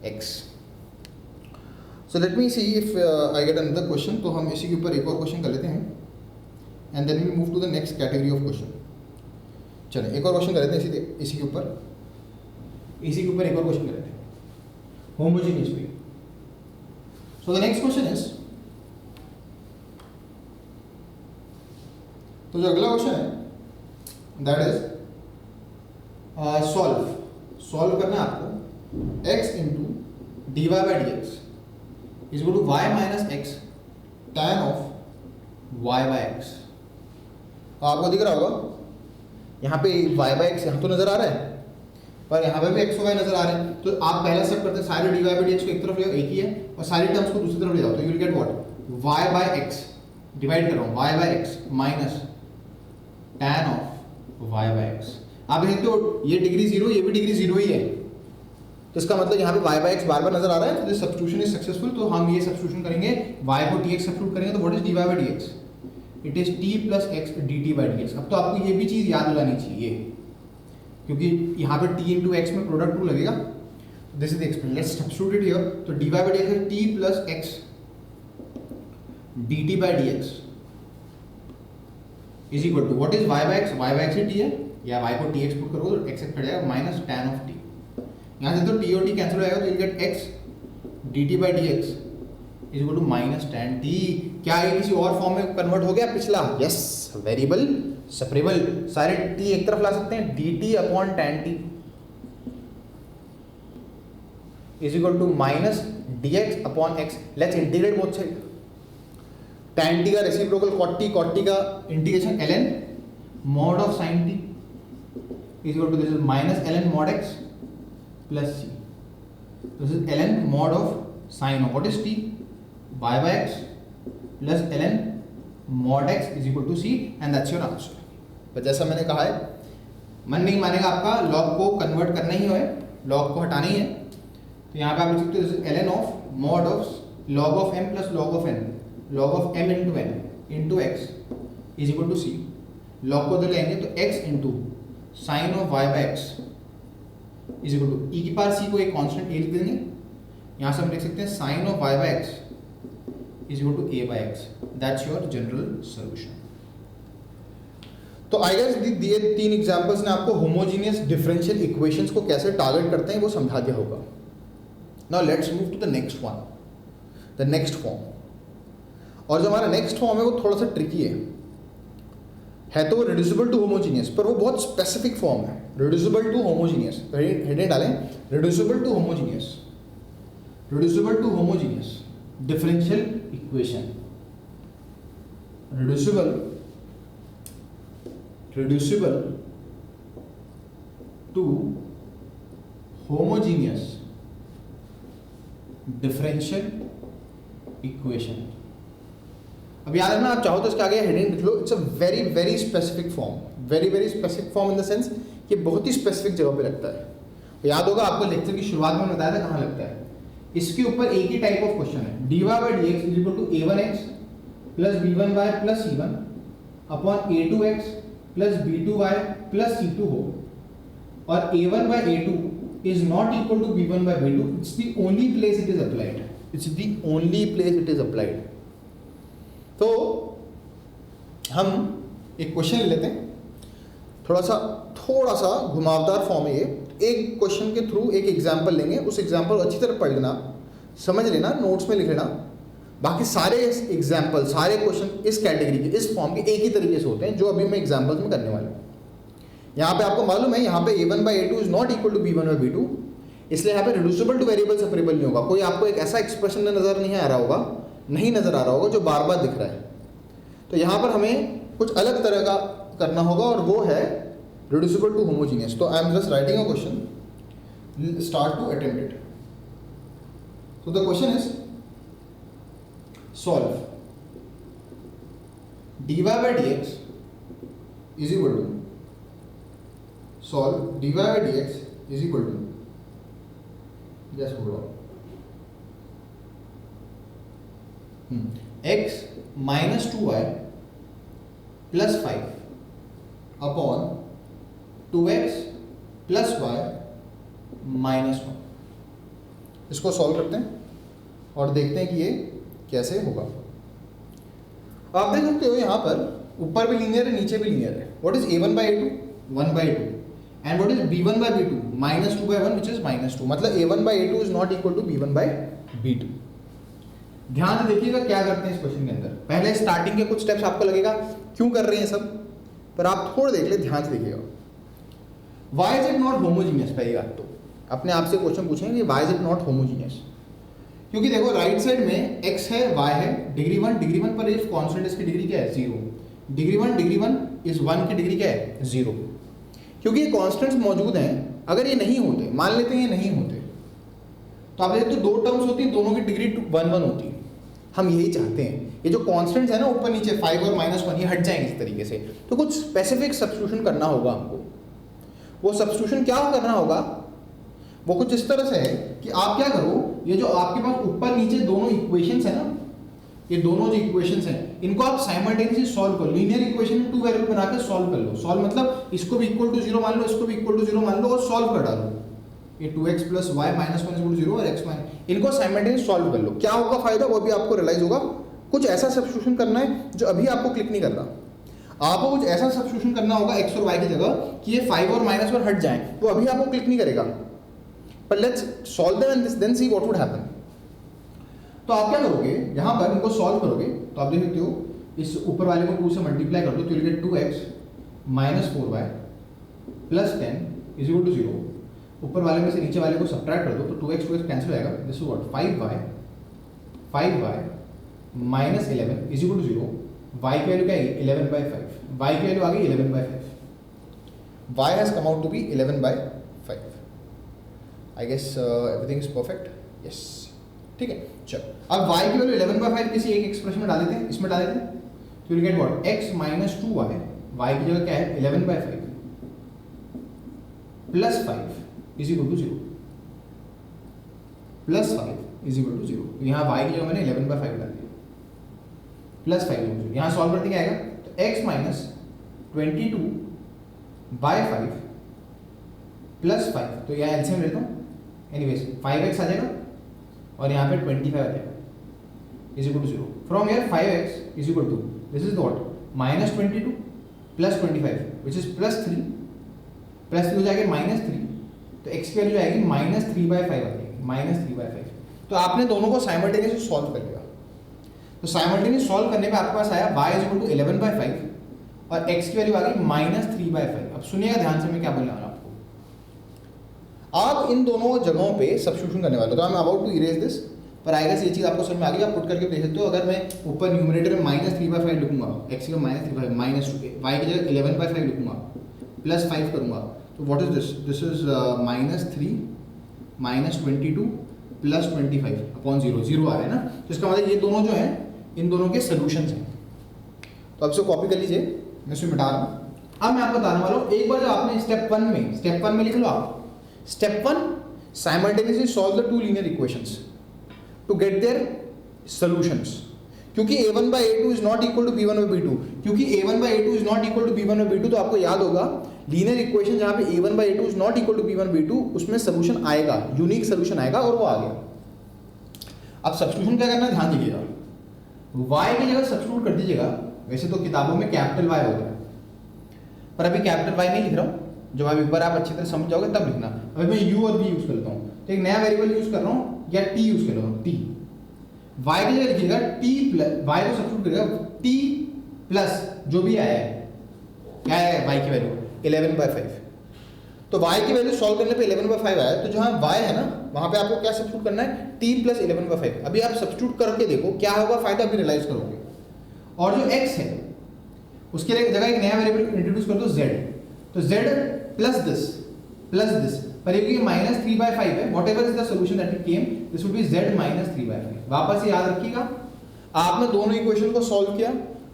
x. So let me see if I get another question. तो हम इसी के ऊपर एक और क्वेश्चन कर लेते हैं and then we move to the next category of question. चलिए एक और क्वेश्चन कर लेते हैं इसी के ऊपर एक और क्वेश्चन कर लेते हैं होमोजीनियस पे। So the next question is, तो जो अगला क्वेश्चन है दैट इज सॉल्व करना है आपको x into d y by d x is equal to y minus x tan of y by x. आपको दिख रहा होगा यहाँ पे वाई बाई एक्स यहाँ तो नजर आ रहा है, पर यहाँ पे भी एक्स वाई नजर आ रहे हैं, तो आप पहला स्टेप करते हैं सारे d y by d x को एक तरफ ले जाओ, एक ही है, और सारी टर्म्स को दूसरी तरफ ले जाओ, तो you will get what y by x, divide कर रहा हूँ y by x minus tan of y by x. आप देखते हो ये डिग्री जीरो, ये भी डिग्री जीरो ही है, तो इसका मतलब यहाँ पे वाई बाय एक्स बार बार नजर आ रहा है, तो दिस सब्स्टिट्यूशन इज सक्सेसफुल। तो हम ये सब्स्टिट्यूशन करेंगे, वाई को टी एक्स सब्स्टिट्यूट करेंगे, तो what is d y by d x, it is t plus x d t by d x. अब तो आपको ये भी चीज़ याद हो जानी चाहिए क्योंकि यहाँ पे t इंटू एक्स में प्रोडक्ट टू लगेगा। This is the expression, let's substitute it here. तो d y by d x है t plus x d t by d x is equal to what is y by x, y by x ही t है, या y को t x put करोगे तो x cut जाएगा minus tan of t। यहाँ से तो t और t कैंसिल हो जाएगा, तो you get x d t by d x is equal to minus tan t। क्या ये किसी और फॉर्म में कन्वर्ट हो गया पिछला? यस, वेरिएबल सेपरेबल, सारे t एक तरफ ला सकते हैं, dt upon tan t is equal to minus dx upon x। Let's integrate both side. Tan t का रेसिप्रोकल cot t का integration ln mod of sin t is equal to this is minus ln mod x plus c। This is ln mod of sin of what is t y by x plus ln mod x is equal to c, and that's your answer. पर जैसा मैंने कहा है, मन नहीं मानेगा आपका, log को कन्वर्ट करना ही है, लॉग को हटाना ही है। तो यहाँ पे आप लिख सकते हो this is ln of mod of log of m plus log of n, log of m into n into x is equal to c। Log को उधर लेंगे तो x into sine of y by x is equal to e की power c को एक constant a लिख देंगे, यहाँ से हम लिख सकते हैं sine of y by x is equal to a by x. That's your general solution. तो आई गेस दिए 3 एग्जांपल्स ने आपको होमोजीनियस डिफरेंशियल इक्वेशंस को कैसे टारगेट करते हैं वो समझा दिया होगा। Now let's move to the next one, the next form. और जो हमारा नेक्स्ट फॉर्म है वो थोड़ा सा ट्रिकी है तो वो रिड्यूसिबल टू होमोजीनियस, पर वो बहुत स्पेसिफिक फॉर्म है। रिड्यूसिबल टू होमोजीनियस, हेडिंग डालें reducible to homogeneous, reducible to homogeneous differential equation, reducible to homogeneous differential equation। अब याद रखना, आप चाहो तो इसके आगे हेडिंग लिख लो, it's a very very specific form, very very specific form in the sense कि बहुत ही स्पेसिफिक जगह पे लगता है। याद होगा आपको लेक्चर की शुरुआत में बताया था कहाँ लगता है। इसके ऊपर एक ही टाइप ऑफ क्वेश्चन है, dy by dx is equal to a1x plus b1y plus c1 upon a2x plus b2y plus c2 हो, और a1 by a2 is not equal to b1 by b2। it's the only place it is applied, it's the only place it is applied। तो हम एक question ले लेते हैं, थोड़ा सा घुमावदार फॉर्म है ये। एक क्वेश्चन के थ्रू एक एग्जाम्पल लेंगे, उस एग्जाम्पल को अच्छी तरह पढ़ लेना, समझ लेना, नोट्स में लिख लेना। बाकी सारे एग्जाम्पल, सारे क्वेश्चन इस कैटेगरी के, इस फॉर्म के एक ही तरीके से होते हैं जो अभी मैं एग्जाम्पल्स में करने वाला हूँ। यहाँ पे आपको मालूम है, यहाँ पे a1 by a2 is not equal to b1 by b2, इसलिए यहाँ पे रिड्यूसिबल टू वेरिएबल सेपरेबल नहीं होगा। कोई आपको एक ऐसा एक्सप्रेशन नजर नहीं आ रहा होगा जो बार बार दिख रहा है। तो यहाँ पर हमें कुछ अलग तरह का करना होगा और वो है रिड्यूसिबल टू होमोजीनियस। तो I am just writing a question, start to attempt it. So the question is, solve dy by dx is equal to, solve dy by dx is equal to, just hold on, x minus 2y plus 5 upon 2x plus y minus 1। इसको solve करते हैं और देखते हैं कि ये कैसे होगा। आप देख सकते हो यहाँ पर ऊपर भी लीनियर है, नीचे भी लीनियर है। What is a1 by a2? 1 by 2। And what is b1 by b2? minus 2 by 1 which is minus 2। मतलब a1 by a2 is not equal to b1 by b2। ध्यान से देखिएगा क्या करते हैं इस क्वेश्चन के अंदर। पहले स्टार्टिंग के कुछ स्टेप्स आपको लगेगा क्यों कर रहे हैं सब, पर आप थोड़ा देख ले, ध्यान से देखिएगा। why is it not homogeneous? पहली बात तो अपने आप से क्वेश्चन पूछेंगे कि why is it not homogeneous. क्योंकि देखो राइट साइड में x है, y है, डिग्री 1 पर इफ कांस्टेंट इसकी डिग्री क्या है 0, डिग्री 1 इज 1 की डिग्री क्या है 0। क्योंकि ये कांस्टेंट्स मौजूद हैं, अगर ये नहीं होते, मान लेते हैं ये नहीं होते, तो आप देखते हो दो टर्म्स होती हैं, दोनों की डिग्री 1 होती है। हम यही चाहते हैं, ये जो कांस्टेंट्स है ना ऊपर नीचे 5 और -1 ये हट जाएंगे इस तरीके से। तो कुछ स्पेसिफिक सब्स्टिट्यूशन करना होगा हमको। वो सब्स्टिट्यूशन क्या करना होगा, वो कुछ इस तरह से है कि आप क्या करो, ये जो आपके पास ऊपर नीचे दोनों इक्वेशंस है ना, ये दोनों जो इक्वेशंस हैं इनको आप साइमल्टेनियसली सॉल्व करो। लीनियर इक्वेशन में 2 वेरिएबल बनाकर सॉल्व कर लो। सॉल्व मतलब इसको भी इक्वल टू 0 मान लो, इसको भी इक्वल टू 0 मान लो और सॉल्व कर डालो। ये 2x plus y minus 1 equal to 0 और x माइनस, इनको साइमल्टेनियसली सॉल्व कर लो। क्या होगा फायदा, वो भी आपको रियलाइज होगा। कुछ ऐसा सब्स्टिट्यूशन करना है जो अभी आपको क्लिक नहीं कर रहा। आपको कुछ ऐसा सब्स्टिट्यूशन करना होगा x और y की जगह कि ये 5 और -1 हट जाएं, वो अभी आपको क्लिक नहीं करेगा। But let's solve them and then see what would happen। तो आप क्या करोगे, यहाँ पर इनको सॉल्व करोगे तो आप देख सकते हो इस ऊपर वाले को 2 से मल्टीप्लाई कर दो तो you gate 2x minus 4y plus 10 is equal to 0। ऊपर वाले में से नीचे वाले को सब्ट्रैक्ट कर दो तो 2x कैंसिल हो जाएगा। This is what 5y minus 11 is equal to 0। y की वैल्यू क्या है 11/5। y की वैल्यू आ गई 11/5। y has come out to be 11/5। I guess everything is perfect। yes, ठीक है। चलो अब y की वैल्यू 11/5 किसी एक एक्सप्रेशन में डाल देते हैं, इसमें डाल देते हैं तो you get what x minus 2y, y की जगह क्या है 11/5 plus 5 is equal to 0, plus 5 is equal to 0। यहाँ y की जगह मैंने 11/5 डाल दिया, प्लस 5 इज इक्वल टू 0। यहाँ सॉल्व करते क्या आएगा तो x minus 22/5 प्लस 5, तो यहाँ एलसीएम लेता हूँ, एनीवेज 5x आ जाएगा और यहाँ पे 25 आ जाएगा is equal to 0. From here 5x is equal to this is what -22 plus 25 which is +3 हो जाएगा -3, तो x की वैल्यू आएगी -3/5 आ जाएगी, -3/5. तो आपने दोनों को साइमल्टेनियसली सॉल्व कर लिया. तो साइमल्टेनियस सॉल्व करने पे आपके पास आया y इज इक्वल टू 11/5 और x की वैल्यू आ गई -3/5. अब सुनिएगा ध्यान से मैं क्या बोलने वाला हूँ आपको. आप इन दोनों जगहों पे सब्स्टिट्यूशन करने वाले हो, तो I am about to erase this, पर आई गेस ये चीज़ आपको समझ में आ गई. आप पुट करके देख सकते हो. अगर मैं ऊपर न्यूमरेटर में -3/5 लिखूंगा, x की -3/5 माइनस y की जगह 11/5 लिखूंगा, प्लस 5 करूंगा, तो what is this? This is -3 -22 plus 25 upon 0 0 आ रहा है ना. तो इसका मतलब ये दोनों जो हैं इन दोनों के सोल्यूशंस हैं. तो अब से कॉपी कर लीजिए, मैं इसमें मिटा रहा हूँ. अब मैं आपको बताने वाला हूँ, एक बार जब आपने स्टेप 1 में लिख लो आप. Step 1 simultaneously solve the two linear equations to get their solutions. क्योंकि a1/a2 is not equal to b1/b2, क्योंकि a1/a2 is not equal to b1/b2, तो आपको याद होगा लीनियर इक्वेशन जहां पे a1/a2 is not equal to b1/b2 उसमें solution आएगा, यूनिक सॉल्यूशन आएगा, और वो आ गया. अब सब्स्टिट्यूशन क्या करना है, ध्यान दीजिएगा. y की जगह सब्स्टिट्यूट कर दीजिएगा. वैसे तो किताबों में कैपिटल Y होता है, पर अभी कैपिटल Y नहीं लिख रहा हूँ. जब आप एक बार आप अच्छी तरह समझ जाओगे तब लिखना. अभी मैं u और v यूज करता हूँ, तो एक नया वेरिएबल यूज कर रहा हूँ या t यूज कर रहा हूँ. t y की जगह लिखिएगा t प्लस y को सब्स्टिट्यूट करेगा t प्लस जो भी आया है, क्या है y की वैल्यू 11/5. तो y की वैल्यू सॉल्व करने पे 11/5 आया, तो जहां y है ना वहां पे आपको क्या सब्स्टिट्यूट करना है, t प्लस 11/5. अभी आप सब्स्टिट्यूट करके देखो क्या होगा, फायदा अभी रियलाइज करोगे. और जो x है उसके लिए जगह एक नया वेरिएबल इंट्रोड्यूस कर दो z. तो z प्लस दिस पर ये -3/5 है. Whatever is the solution that it came, this would B z -3/5. वापस से याद रखिएगा, आपने दोनों इक्वेशन को सॉल्व किया,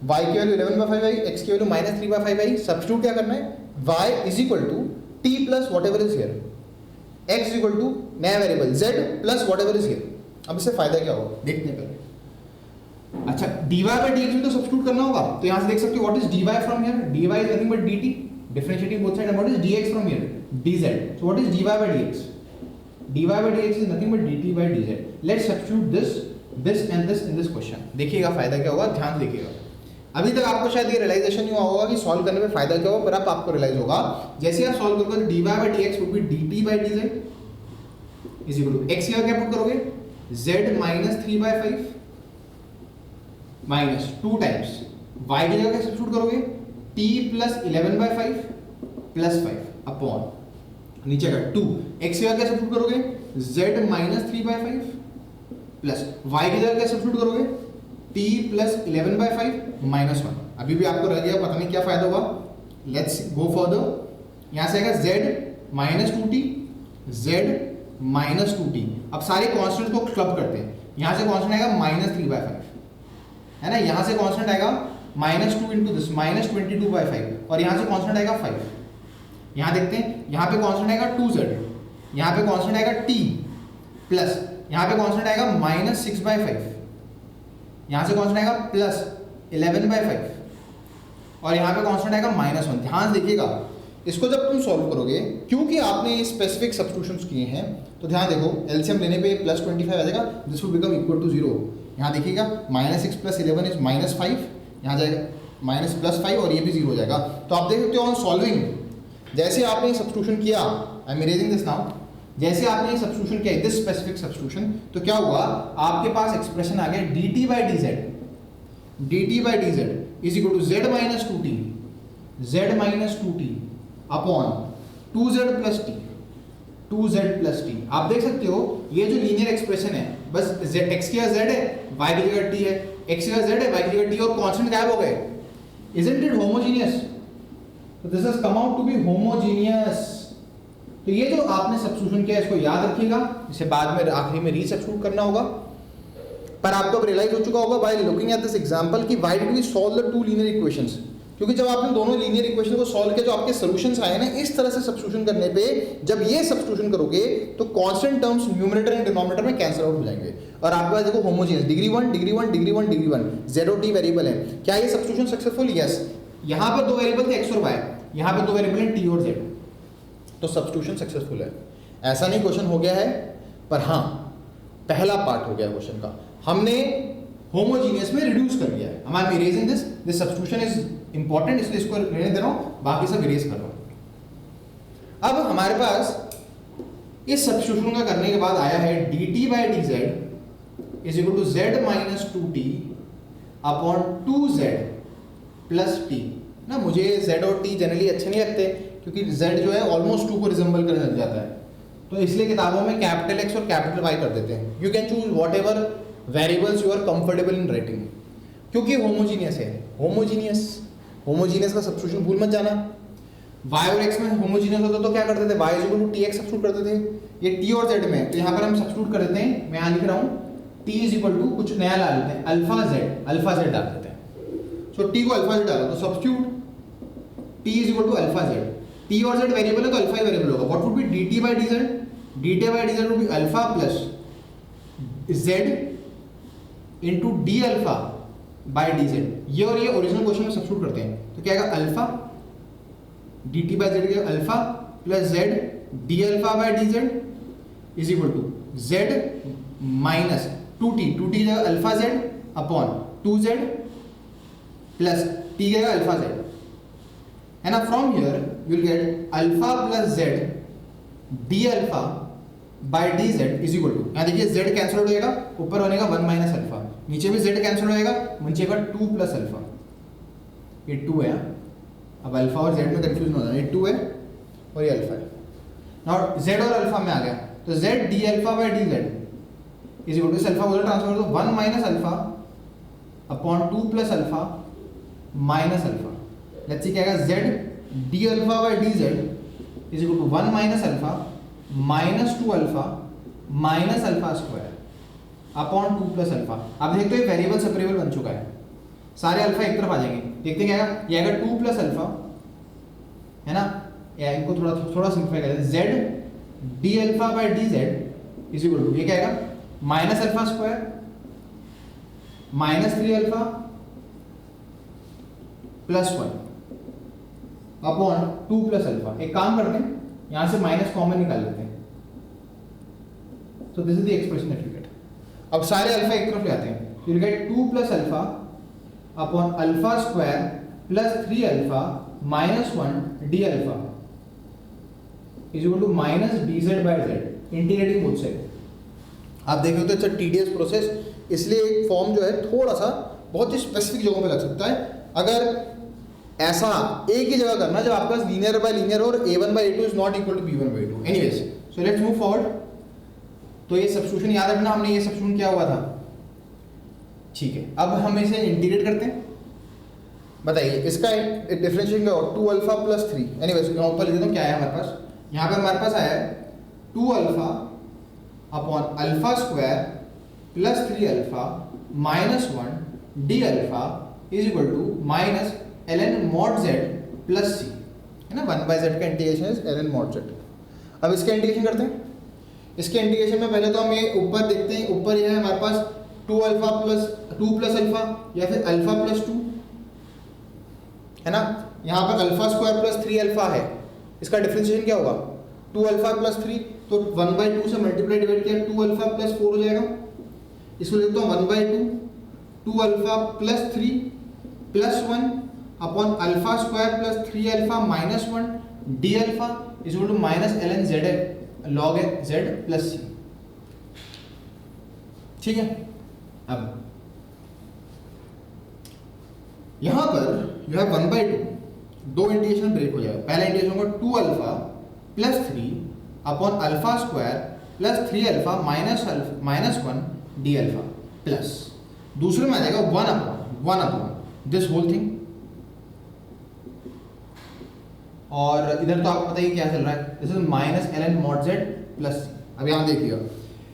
y की वैल्यू 11/5 आई, x की वैल्यू -3/5 आई. सब्स्टिट्यूट क्या करना है, y is equal to t plus whatever is here, x is equal to नया variable z plus whatever is here. अब इससे फायदा क्या होगा देखते हैं पहले. अच्छा, dy/dx भी तो सब्स्टिट्यूट करना होगा, तो यहां से देख सकते हो what is dy from here, dy is nothing but dt, differentiating both sides, and what is dx from here, dz. So what is dy/dx? dy/dx is nothing but dt/dz. Let's substitute this and this in this question. देखिएगा फायदा क्या होगा, ध्यान से देखिएगा. अभी तक आपको शायद ये रियलाइजेशन नहीं हुआ होगा कि सॉल्व करने में फायदा क्या होगा, पर अब आपको रियलाइज होगा. जैसे आप सॉल्व करोगे तो dy/dx would be dt/dz is equal to x यहाँ क्या पुट करोगे, z -3/5 minus 2 times y की जगह क्या सब्स्टिट्यूट करोगे, t प्लस 11/5 प्लस 5 अपॉन नीचे का 2. x की जगह क्या सब्स्टिट्यूट करोगे, z -3/5 प्लस y की जगह क्या सब्स्टिट्यूट करोगे, t प्लस 11/5 माइनस 1. अभी भी आपको रह गया, पता नहीं क्या फायदा होगा. Let's go further. यहां से आएगा z -2t, z -2t. अब सारे कांस्टेंट्स को क्लब करते हैं. यहां से कांस्टेंट आएगा -3/5 है ना, यहां से कांस्टेंट आएगा -2 इंटू दिस -22/5, और यहां से कांस्टेंट आएगा 5. यहां देखते हैं, यहां पे कांस्टेंट आएगा 2z, यहां पे कांस्टेंट आएगा t प्लस यहां पे कांस्टेंट आएगा -6/5, यहां से कांस्टेंट आएगा प्लस 11/5, और यहां पे कांस्टेंट आएगा -1. ध्यान देखिएगा, इसको जब तुम सॉल्व करोगे, क्योंकि आपने स्पेसिफिक सब्स्टिट्यूशंस किए हैं, तो ध्यान देखो एलसीएम लेने पे +25 आ जाएगा, this will become equal to 0. यहाँ देखिएगा -6 + 11 इज -5, यहाँ जाएगा -+5 और ये भी 0 हो जाएगा. तो आप देख सकते हो ऑन सॉल्विंग, जैसे आपने सब्स्टिट्यूशन किया, आई एम इरेजिंग दिस नाउ, जैसे आपने सब्स्टिट्यूशन किया दिस स्पेसिफिक सब्स्टिट्यूशन, तो क्या हुआ, आपके पास एक्सप्रेशन आ गया dt/dz is equal to z -2t upon 2z plus t. आप देख सकते हो ये जो लीनियर एक्सप्रेशन है, बस x की जगह z है, y की जगह t है, x की जगह z है, y की जगह t, और कांस्टेंट गायब हो गए. Isn't it homogeneous? So this has come out to be homogeneous. तो ये जो आपने सब्स्टिट्यूशन किया इसको याद रखिएगा, इसे बाद में आखिरी में रीसब्स्टिट्यूट करना होगा. पर आपको अब रियलाइज हो चुका होगा by looking at this example कि why did we solve the two linear equations. क्योंकि जब आपने दोनों लीनियर इक्वेशन को सॉल्व किया, जो आपके सॉल्यूशंस आए ना, इस तरह से सब्स्टिट्यूशन करने पे, जब ये सब्स्टिट्यूशन करोगे तो constant terms numerator and denominator में कैंसिल आउट हो जाएंगे, और आपके पास देखो homogeneous degree 1 degree 1 degree 1 degree 1 z और t वेरिएबल है. क्या ये सब्स्टिट्यूशन सक्सेसफुल? यस. यहाँ पर दो वेरिएबल थे एक्स और वाई, यहाँ पे दो वेरिएबल हैं टी और जेड, तो सब्स्टिट्यूशन सक्सेसफुल है। ऐसा नहीं क्वेश्चन हो गया है, पर हाँ पहला पार्ट हो गया क्वेश्चन का, हमने होमोजीनियस में रिड्यूस कर दिया है। आई am erasing this substitution is important, इसलिए इसको रहने दे रहा हूँ, बाकी सब इरेज कर रहा हूँ। अब हमारे पास इस सब्स्टिट्यूशन का करने के बाद आया है dt by d z is equal to z minus two t upon two z plus t ना। मुझे z और t जनरली अच्छे नहीं लगते, क्योंकि z जो है ऑलमोस्ट 2 को रिजेंबल करने लग जाता है, तो इसलिए किताबों में कैपिटल X और कैपिटल Y कर देते हैं। You can choose whatever variables you are comfortable in writing, क्योंकि होमोजीनियस है। होमोजीनियस का सब्स्टिट्यूशन भूल मत जाना। y और x में होमोजीनियस होता तो क्या करते थे, y equal to tx substitute करते थे। ये t और z में, तो यहाँ पर हम सब्स्टिट्यूट कर देते हैं, मैं यहाँ लिख रहा हूँ t इज इक्वल टू कुछ नया ला लेते हैं, अल्फा z डाल देते हैं। सो t को अल्फा z डाला तो substitute t is equal to alpha z, t और z वेरिएबल है तो अल्फा ही वेरिएबल होगा। What would be dt by dz, dt by dz would be alpha plus z into d alpha by dz। ये और ये original question में substitute करते हैं, तो क्या आएगा अल्फा dt बाय z के alpha plus z d alpha by dz is equal to z minus 2t जाएगा alpha z upon 2z plus t जाएगा अल्फा z, है ना। From here you will get alpha plus z d alpha by dz is equal to, यहाँ देखिए z cancel हो जाएगा, ऊपर बनेगा 1 माइनस अल्फा, नीचे भी z कैंसिल हो जाएगा, नीचे का 2 प्लस अल्फा, ये 2 है। अब अल्फा और z में कंफ्यूजन हो जाना, ये 2 है और ये अल्फा है। नाउ z और अल्फा में आ गया, तो z d alpha by dz is equal to, इस अल्फा को ट्रांसफर कर दो 1 minus alpha upon 2 plus alpha minus alpha. Let's see क्या आएगा, z d alpha by dz is equal to 1 minus alpha minus 2 alpha minus alpha square upon 2 plus alpha. आप देखते हो ये वेरिएबल सेपरेबल बन चुका है, सारे अल्फा एक तरफ आ जाएंगे। देखते क्या आएगा, ये आएगा 2 प्लस अल्फा, है ना, या इनको थोड़ा सिंप्लीफाई करते हैं, z d alpha by dz is equal to, ये क्या आएगा minus alpha square minus 3 alpha plus 1 upon 2 plus alpha. एक काम करते हैं, यहां से माइनस कॉमन निकाल लेते हैं, so this is the expression that you get। अब सारे अल्फा एक तरफ ले आते हैं, you will get 2 plus alpha upon alpha square plus 3 alpha minus 1 d alpha is equal to minus dz by z, integrating both side. आप देख रहे हो तो इट्स अ टीडियस प्रोसेस, इसलिए एक फॉर्म जो है थोड़ा सा बहुत ही स्पेसिफिक जगहों पे लग सकता है। अगर ऐसा एक ही जगह करना जब आपके पास लीनियर बाय लीनियर और a1 by a2 is not equal to b1 by a2। Anyways, so let's move forward. तो ये सब्स्टिट्यूशन याद रखना, हमने ये सब्स्टिट्यूशन क्या हुआ था, ठीक है। अब हम इसे इंटीग्रेट करते हैं, बताइए इसका डिफरेंशिएशन क्या होगा, 2 अल्फा प्लस 3। एनीवेज मैं ऊपर लिख देता हूँ क्या है हमारे पास, यहाँ पे हमारे पास आया है 2 alpha upon alpha square plus 3 alpha minus 1 d alpha is equal to minus ln mod z plus c, है ना। 1 बाय z का integration is ln mod z। अब इसका इंटीग्रेशन करते हैं। इसके इंटीग्रेशन में पहले तो हम ये ऊपर देखते हैं, ऊपर ये है हमारे पास 2 अल्फा प्लस 2 प्लस अल्फा या फिर अल्फा प्लस 2, है ना। यहाँ पर अल्फा स्क्वायर प्लस 3 अल्फा है, इसका डिफरेंशिएशन क्या होगा, 2 अल्फा प्लस 3, तो 1 बाई 2 से मल्टीप्लाई डिवाइड किया 2 अल्फा प्लस 4 हो जाएगा। इसको लिखता हूँ 1 by 2 alpha plus 3 plus 1 upon alpha square plus 3 alpha minus 1 d alpha is equal to minus ln z log z plus c, ठीक है। अब यहां पर यू हैव 1 बाई 2, दो इंटीग्रेशन ब्रेक हो जाएगा। पहला इंटीग्रेशन होगा 2 alpha plus 3 upon alpha square plus 3 alpha minus 1 d alpha plus, दूसरे में आ जाएगा 1 अपॉन दिस होल थिंग। और इधर तो आपको पता ही क्या चल रहा है, this is minus ln mod z plus c। अब यहाँ देखिएगा,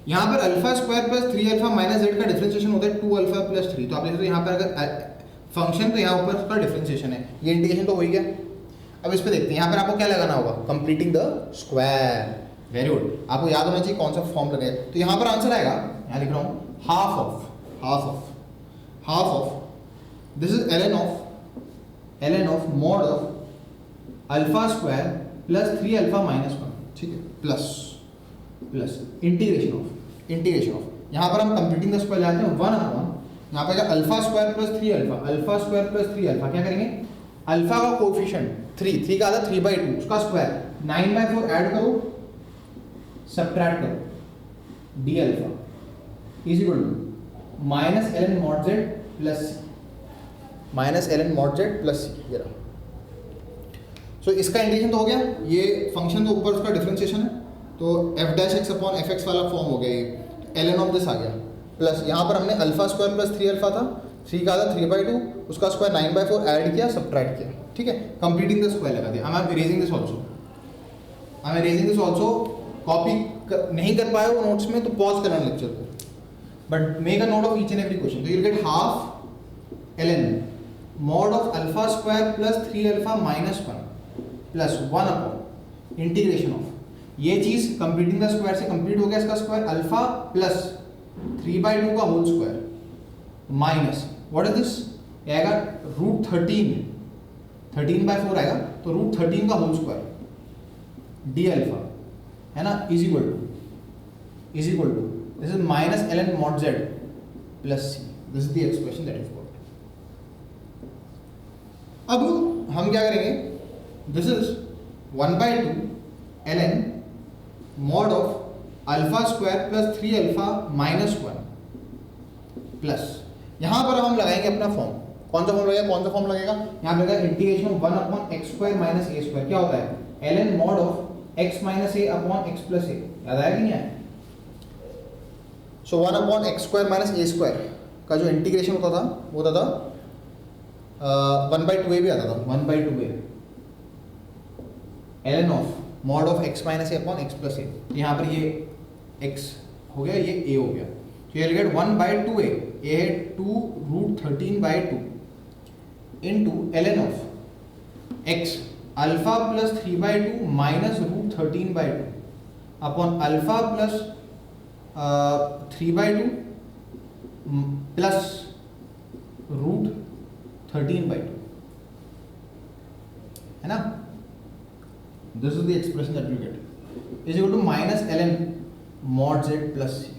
यहाँ पर alpha square plus 3 alpha minus z का डिफरेंशिएशन होता है 2 अल्फा प्लस 3। तो आप देखते हो यहाँ पर अगर फंक्शन, तो यहाँ ऊपर का डिफरेंशिएशन है, ये इंटीग्रेशन तो हो ही गया। अब इस पर देखते हैं, यहाँ पर आपको क्या लगाना होगा, completing the square. Very good, आपको याद होना चाहिए कौन सा फॉर्म लगे। तो यहाँ पर आंसर आएगा, यहाँ लिख रहा हूँ half of this is ln of ln of mod of alpha square plus 3 alpha minus 1, ठीक है, प्लस इंटीग्रेशन ऑफ यहाँ पर हम कंप्यूटिंग द स्क्वायर लाते हैं 1 अपॉन, यहाँ पे alpha square plus 3 alpha, alpha square plus 3 alpha, क्या करेंगे, अल्फा का कोएफिशिएंट 3 का आधा 3/2 उसका स्क्वायर 9/4 ऐड करो, सब्ट्रैक्ट करो, d alpha is equal to minus ln mod z plus c, minus ln mod z plus c, ये रहा। सो इसका इंटीग्रेशन तो हो गया, ये फंक्शन तो ऊपर उसका डिफरेंशिएशन है, तो f dash x upon F x वाला फॉर्म हो गया, ये ln ऑफ दिस आ गया, प्लस यहाँ पर हमने अल्फा स्क्वायर प्लस 3 अल्फा था, 3 का आधा 3/2 उसका स्क्वायर 9/4 ऐड किया, सब्ट्रैक्ट किया, ठीक है, कंप्लीटिंग द स्क्वायर लगा दिया। आई am erasing this also, copy नहीं कर पाए वो नोट्स में तो पॉज करना लेक्चर को, but make a note of each and every question. तो you will get half ln mod of alpha square plus 3 alpha minus 1 plus 1 upon integration of, ये चीज कंप्लीटिंग द स्क्वायर से complete हो गया, इसका square alpha plus 3/2 का whole square minus what is this, ये आएगा रूट 13/4 आएगा, तो रूट 13 का होल स्क्वायर डी अल्फा है ना, is equal to this is minus ln mod z plus c, this is the expression that is got. अब हम क्या करेंगे, this is 1/2 ln mod of alpha square plus 3 alpha minus 1 plus, यहां पर हम लगाएंगे अपना फॉर्म, कौन सा फॉर्म लगेगा, यहां पे लगेगा integration of 1 upon x square minus a square, क्या होता है ln mod of x minus a upon x plus a, याद आया कि नहीं आया। सो 1 upon x square minus a square का जो इंटीग्रेशन होता था वो होता था 1/2a भी आता था, 1/2a ln of mod of x minus a upon x plus a, यहाँ पर ये x हो गया, ये a हो गया, तो ये गेट 1/2a, a है 2 root 13/2 into ln of x alpha plus 3/2 minus root 13/2 upon alpha plus 3/2 plus root 13/2, है ना, this is the expression that you get is equal to minus ln mod z plus c.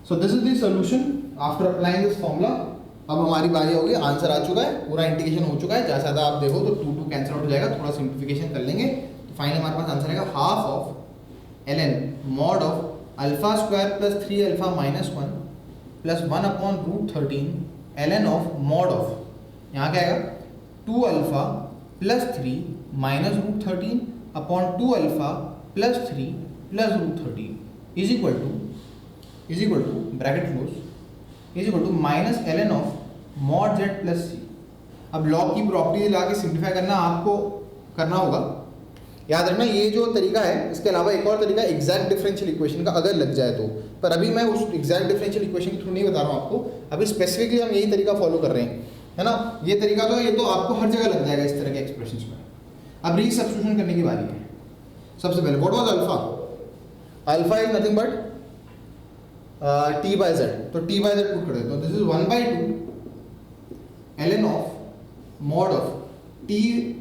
So this is the solution after applying this formula. अब हमारी बारी होगी, answer आ चुका है, पूरा integration हो चुका है, जैसा ज़्यादा आप देखो तो 2 कैंसिल आउट हो जाएगा, थोड़ा सिंप्लीफिकेशन कर लेंगे तो फाइनली हमारे पास आंसर आएगा half of ln mod of alpha square plus 3 alpha minus 1 plus 1 upon root 13 ln of mod of, यहाँ क्या आएगा 2 alpha plus 3 minus root 13 upon 2 alpha plus 3 plus root 13 is equal to bracket close is equal to minus ln of mod z plus c. अब log की property लगा के simplify करना आपको करना होगा, याद रखना ये जो तरीका है, इसके अलावा एक और तरीका एग्जैक्ट डिफरेंशियल इक्वेशन का अगर लग जाए तो, पर अभी मैं उस एग्जैक्ट डिफरेंशियल इक्वेशन के थ्रू नहीं बता रहा हूँ आपको, अभी स्पेसिफिकली हम यही तरीका फॉलो कर रहे हैं, है ना, ये तरीका तो ये तो आपको हर जगह लग जाएगा इस तरह के एक्सप्रेशंस में। अब रीसब्स्टिट्यूशन करने की बारी है। सबसे पहले what was alpha, alpha is nothing but t/z, तो t/z पुट कर देते हो, this is 1/2 ln of mod of t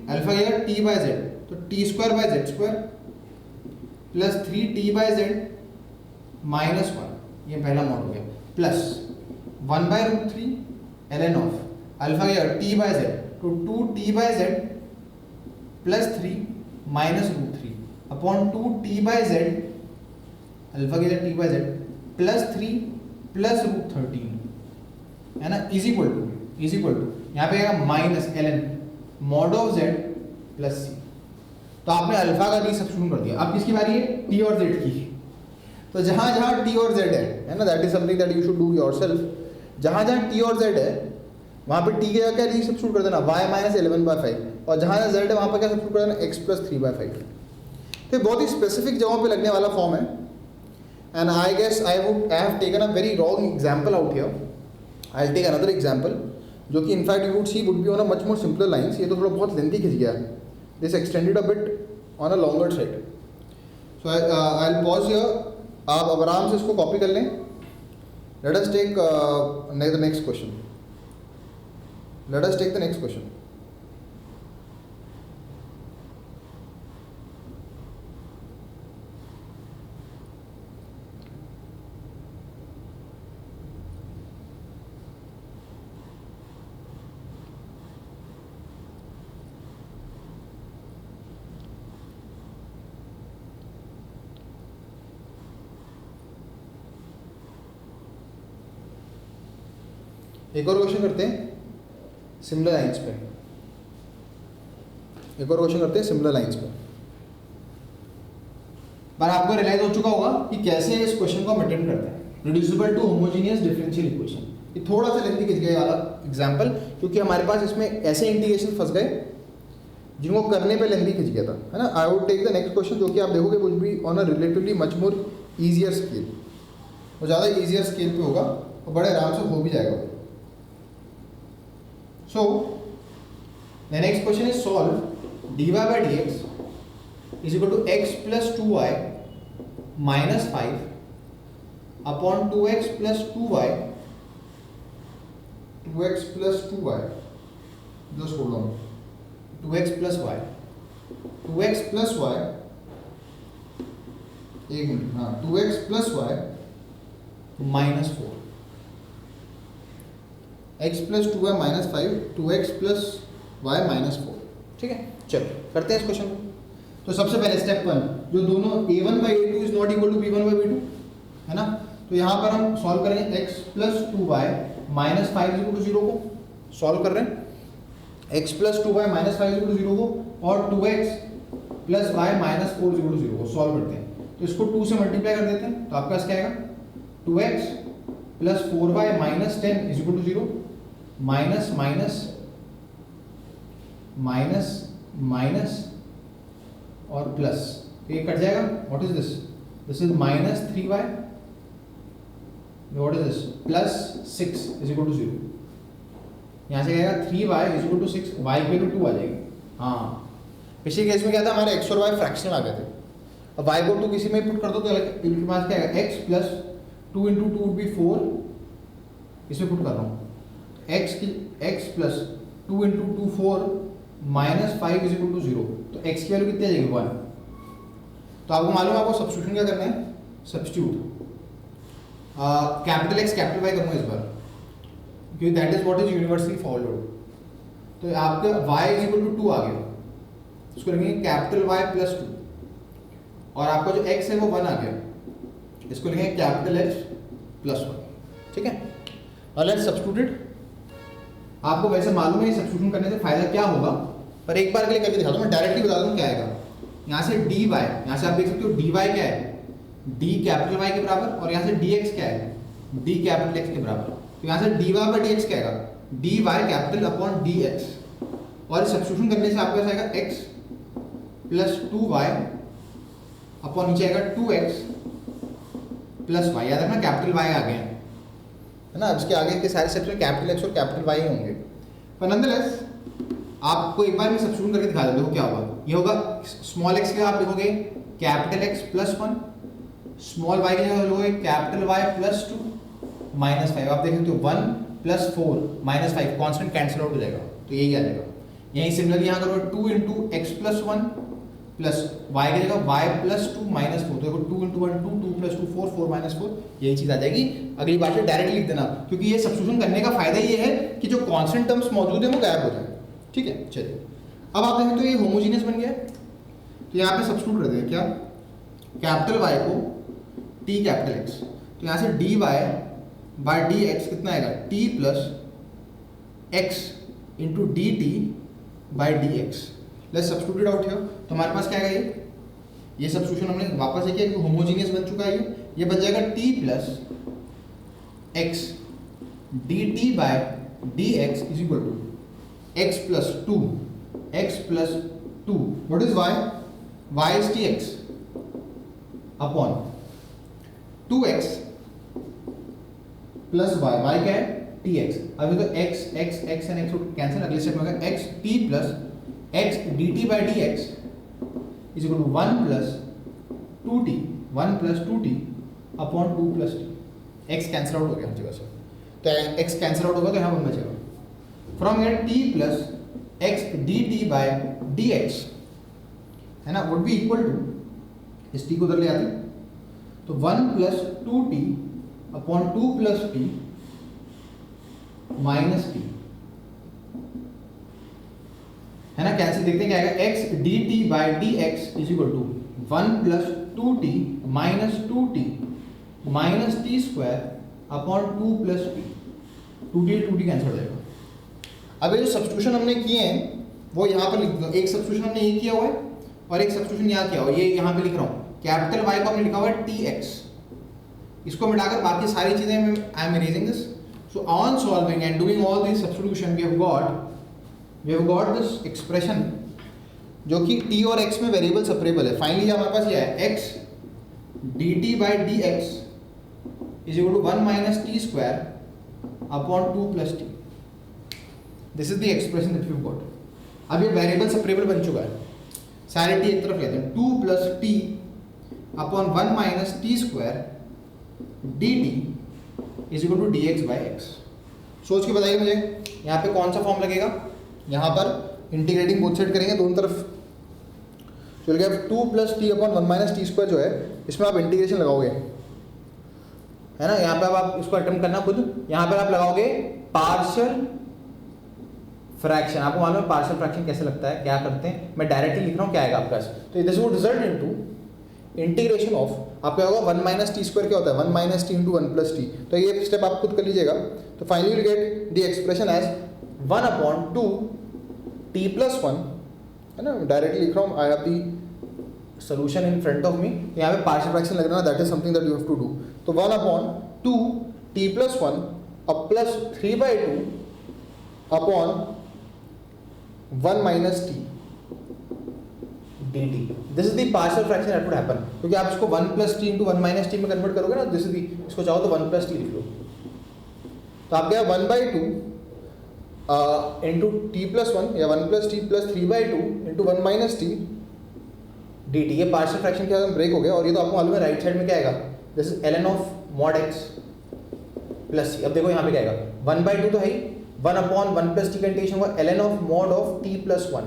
alpha क्या है t/z, तो t square by z square plus 3t/z minus 1, ये पहला मॉड हो गया, प्लस 1/√3 ln ऑफ अल्फा क्या है t/z, तो 2t/z plus 3 minus √3 upon 2t/z alpha क्या है t/z प्लस 3 प्लस √13, है ना, इज इक्वल टू यहाँ पे आएगा minus ln mod of z plus c. तो आपने अल्फा का रीसब्स्टिट्यूशन कर दिया। अब किसकी बारी है, t और z की। तो जहां जहां t और z है ना, that is something that you should do yourself. जहां जहां t और z है वहां पे t का क्या रीसब्स्टिट्यूट कर देना, y माइनस 11/5, और जहां जहां z है वहां पर क्या सब्स्टिट्यूट कर देना, x प्लस 3/5। तो बहुत ही स्पेसिफिक जगहों पे लगने वाला फॉर्म है। And I guess I have taken a very wrong example out here. I'll take another example, जो कि in fact you would see would be on a much more simpler lines. ये तो थोड़ा बहुत lengthy खिंच गया है. This extended a bit on a longer side. So I'll pause here. आप अब आराम से इसको कॉपी कर लें. Let us take the next question. Let us take the next question. एक और क्वेश्चन करते हैं सिमिलर लाइंस पे. एक और क्वेश्चन करते हैं सिमिलर लाइंस पे. पर आपको रियलाइज हो चुका होगा कि कैसे इस क्वेश्चन को हम अटेम्प्ट करते हैं. Reducible to homogeneous differential equation. ये थोड़ा सा लेंथी खिंच गया वाला एग्जांपल, क्योंकि हमारे पास इसमें ऐसे इंटीग्रेशन फंस गए जिनको करने पे लेंथी खिंच गया था, है ना. I would take the next question, जो कि आप देखोगे will be on a relatively much more easier scale. वो ज़्यादा ईजियर स्केल पे होगा और बड़े आराम से हो भी जाएगा. So, the next question is solve dy by dx is equal to x plus 2y minus 5 upon 2x plus 2y. 2x plus 2y. Just hold on. 2x plus y. 2x plus y. एक minute. हाँ, 2x plus y minus 4. x plus 2y minus 5, 2x plus y minus 4. ठीक है, चलो करते हैं इस question को. तो सबसे पहले स्टेप 1, जो दोनों a1 by a2 is not equal to b1 by b2, है ना. तो यहाँ पर हम सॉल्व करेंगे x plus 2y minus 5 equal to 0 को सॉल्व कर रहे हैं. x plus 2y minus 5 equal to 0 को और 2x plus y minus 4 equal to 0 को सॉल्व करते हैं. तो इसको 2 से मल्टीप्लाई कर देते हैं. तो आपके पास क्या आएगा, 2x plus 4y minus 10 is equal to 0. Minus minus minus minus और प्लस, तो ये कट जाएगा. What is this? This is minus 3y. What is this? Plus 6 is equal to 0. यहाँ से आएगा 3y is equal to 6, y equal to 2 आ जाएगी. हाँ, पिछले केस में क्या था, हमारे x और y फ्रैक्शन आ गए थे. अब y को 2 किसी में पुट कर दो तो इनके पास क्या आएगा, x plus 2 into 2 would be 4. इसमें पुट कर रहा हूँ x plus 2 into 2 4 minus 5 is equal to 0. तो x की वैल्यू कितनी आ जाएगी, 1. तो आपको मालूम है आपको सब्स्टिट्यूशन क्या करना है, substitute. Capital x capital y करूँगा इस बार, क्योंकि that is what is universally followed. तो आपका y इज इक्वल टू 2 आ गया, उसको लिखेंगे कैपिटल y प्लस 2. और आपका जो x है वो 1 आ गया, इसको लिखेंगे कैपिटल x प्लस 1. ठीक है, और लेट्स सब्स्टिट्यूट. आपको वैसे मालूम है सब्स्टिट्यूशन करने से फायदा क्या होगा, पर एक बार के लिए करके दिखा दूं. मैं डायरेक्टली बता दूं क्या आएगा. यहाँ से dy, यहाँ से आप देख सकते हो dy क्या है, d कैपिटल y के बराबर, और यहाँ से dx क्या है, d कैपिटल x के बराबर. तो यहाँ से dy बाई dx क्या आएगा, dy कैपिटल अपॉन dx. और सब्स्टिट्यूशन करने से आपके पास आएगा x प्लस 2y अपॉन नीचे आएगा 2x प्लस y. याद रखना कैपिटल y आ गए हैं, है ना. इसके आगे के सारे स्टेप्स में कैपिटल x और कैपिटल y होंगे. पर नॉनदलेस आपको एक बार मैं सब्स्टिट्यूट करके दिखा देता हूँ क्या होगा. ये होगा स्मॉल x के आप लिखोगे capital x plus 1, small y के जगह लिखोगे कैपिटल y प्लस 2 माइनस 5. आप देख सकते हो 1 plus 4 minus 5, constant cancel out हो जाएगा. तो यही आ जाएगा. यही सिमिलरली यहाँ करोगे 2 into x plus 1 plus y की जगह वाई प्लस 2 माइनस 4. तो देखो 2 इंटू 1 2, 2 प्लस 2 4, 4 माइनस 4, यही चीज़ आ जाएगी. अगली बार से डायरेक्ट लिख देना, क्योंकि ये सब्स्टिट्यूशन करने का फायदा ये है कि जो कॉन्स्टेंट टर्म्स मौजूद है वो गायब हो जाए. ठीक है, चलिए अब आप देखें तो ये होमोजीनियस बन गया. तो यहाँ पे सब्स्टिट्यूट कर दें क्या, कैपिटल वाई को टी कैपिटल एक्स. तो यहाँ से d y by d x कितना आएगा, t plus x into d t by d x. Let's substitute out here. तो हमारे पास क्या आएगा, ये सब्स्टिट्यूशन हमने वापस से किया कि होमोजीनियस बन चुका है. ये बन जाएगा t plus x d t by d x is equal to x plus 2 x plus 2. What is y, y is t x upon 2x plus y. Y क्या है, टी एक्स. अभी तो x x x and x cancel. अगले step में होगा x t plus x d t by d x is equal to 1 plus 2t, 1 plus 2t upon 2 plus t. X cancel out हो गया हर जगह से, तो एक्स कैंसिल आउट होगा तो यहाँ 1 बचेगा. From here t plus x d t by d x है ना, वुड बी इक्वल टू, इस टी को उधर ले आते हैं, तो 1 plus 2t upon 2 plus t minus t, है ना। कैंसिल, देखते हैं क्या आएगा, x dt by dx is equal to 1 plus 2t minus 2t minus t square upon 2 plus t, 2t cancel हो जाएगा। अब ये जो सब्स्टिट्यूशन हमने किए हैं वो यहाँ पर लिख दो, एक सब्स्टिट्यूशन हमने ये किया हुआ है और एक सब्स्टिट्यूशन यहाँ किया हुआ है, ये यहाँ पे लिख रहा हूँ। कैपिटल Y को हमने लिखा हुआ है tx, इसको मिटाकर बाकी सारी चीजें I am erasing this. So on solving and doing all this substitution we have got this expression जो कि t और x में वेरिएबल सेपरेबल है। फाइनली हमारे पास ये है x dt by dx is equal to 1 minus t square upon 2 plus t. This is the expression that we have got. अब ये वेरिएबल सेपरेबल बन चुका है, सारे टी एक तरफ लेते हैं, 2 plus t upon 1 minus t square d t is equal to d x by x. सोच के बताइए मुझे यहाँ पे कौन सा फॉर्म लगेगा। यहाँ पर इंटीग्रेटिंग बोथ साइड करेंगे दोनों तरफ, चल गया 2 plus t upon 1 minus t square जो है इसमें आप इंटीग्रेशन लगाओगे, है ना। यहाँ पे अब आप इसको अटेम्प्ट करना खुद, यहाँ पर आप लगाओगे पार्शियल फ्रैक्शन। आपको मालूम है पार्शियल फ्रैक्शन कैसे लगता है, क्या करते हैं, मैं डायरेक्टली लिख रहा हूँ क्या आएगा आपके पास। तो this would result into integration of, आपका होगा 1 माइनस टी स्क्वायर क्या होता है, 1 minus t into 1 plus t. तो ये स्टेप आप खुद कर लीजिएगा। तो finally will get the expression as 1 upon 2 t plus 1, है ना, डायरेक्टली लिख रहा हूँ, I have the solution in front of me. यहाँ पे पार्शियल फ्रैक्शन लग रहा है, that is something that you have to do. तो 1 अपॉन 2 टी प्लस 1 अब plus 3/2 upon 1 minus t dt. This is the partial fraction that would happen. क्योंकि आप इसको 1 plus t into 1 minus t में convert करोगे ना, this is the, इसको चाहो तो 1 plus t लिख लो। तो आप क्या 1/2 into t plus 1 या 1 plus t plus 3/2 into 1 minus t dt। ये पार्शियल फ्रैक्शन क्या ब्रेक हो गया। और ये तो आपको मालूम है राइट साइड में क्या आएगा, this is ln of mod x plus c। अब देखो यहाँ पे क्या आएगा, 1/2 तो है ही, 1 अपॉन 1 प्लस टी का इंटीग्रेशन होगा ln of mod of t plus 1।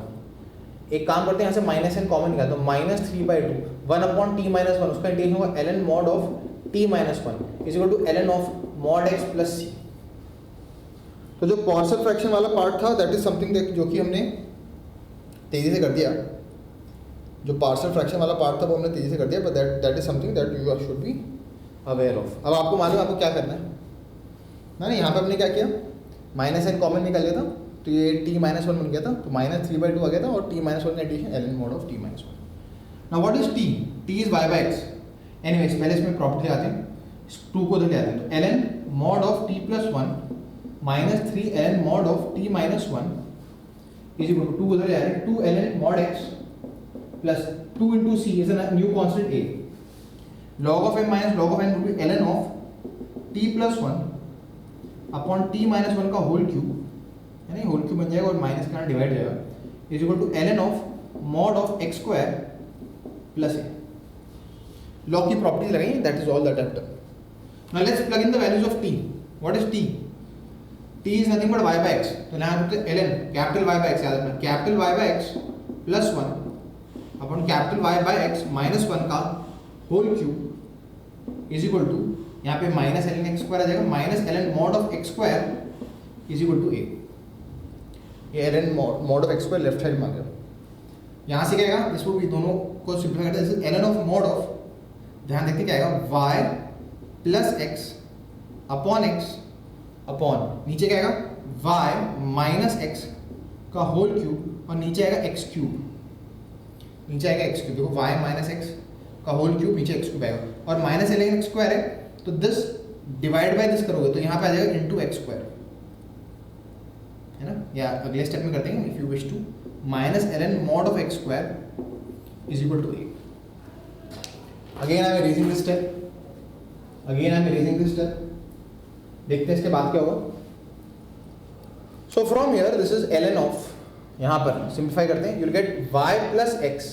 एक काम करते हैं यहाँ से माइनस एन कॉमन निकाल, तो माइनस 3/2 1 अपॉन t माइनस 1 उसका इंटीग्रेशन होगा ln mod of t minus 1 is equal to ln of mod x plus c। तो जो पार्शियल फ्रैक्शन वाला पार्ट था दैट इज समथिंग जो कि हमने तेजी से कर दिया। जो पार्शियल फ्रैक्शन वाला पार्ट था वो हमने तेजी से कर दिया, but that is something that you should be aware of. अब आपको मालूम है आपको क्या करना है ना। यहाँ पे हमने क्या किया, माइनस एन कॉमन निकाल लिया था, तो ये t माइनस 1 बन गया था, तो माइनस 3/2 आ गया था, और t माइनस 1 का addition ln mod of t minus 1। Now what is t? t is y by x। Anyways पहले इसमें प्रॉपर्टी आते हैं, इस 2 को उधर ले आते हैं, तो ln mod of t plus 1 minus 3 ln mod of t minus 1 is equal to 2 उधर ले आ रहे हैं, 2 ln mod x plus 2 into c is a new constant a, log of m minus log of n would be ln of t plus 1 upon t minus 1 का whole cube, है ना, whole cube बन जाएगा और minus का divide हो जाएगा, is equal to ln of mod of x square plus a। Log की प्रॉपर्टीज लगाएंगे, that is all that I have done. Now let's plug in the values of t। What is t? t is nothing but y by x। तो यहाँ पे ln capital y by x याद रखना, capital y by x plus 1 upon capital y by x minus 1 का whole cube is equal to, यहाँ पे minus ln x square आ जाएगा, minus ln mod of x square is equal to a। ये ln mod of x square left side में आ गया। यहाँ से क्या आएगा, इसको भी दोनों को सिंपलीफाई करते हैं, ln ऑफ मॉड ऑफ, ध्यान देखते क्या आएगा, y plus x upon x upon नीचे क्या आएगा, y माइनस x का होल क्यूब, और नीचे आएगा x क्यूब, नीचे आएगा x क्यूब। देखो y माइनस x का होल क्यूब, नीचे x क्यूब आएगा, और माइनस ln x स्क्वायर है, तो दिस डिवाइड बाय दिस करोगे तो यहाँ पे आ जाएगा इनटू x स्क्वायर, है ना। या अगले स्टेप में करते हैं, if you wish to, minus ln mod of x square is equal to a। Again I am erasing this step, देखते हैं इसके बाद क्या होगा। So from here this is ln of, यहाँ पर सिंप्लीफाई करते हैं, you will get y plus x,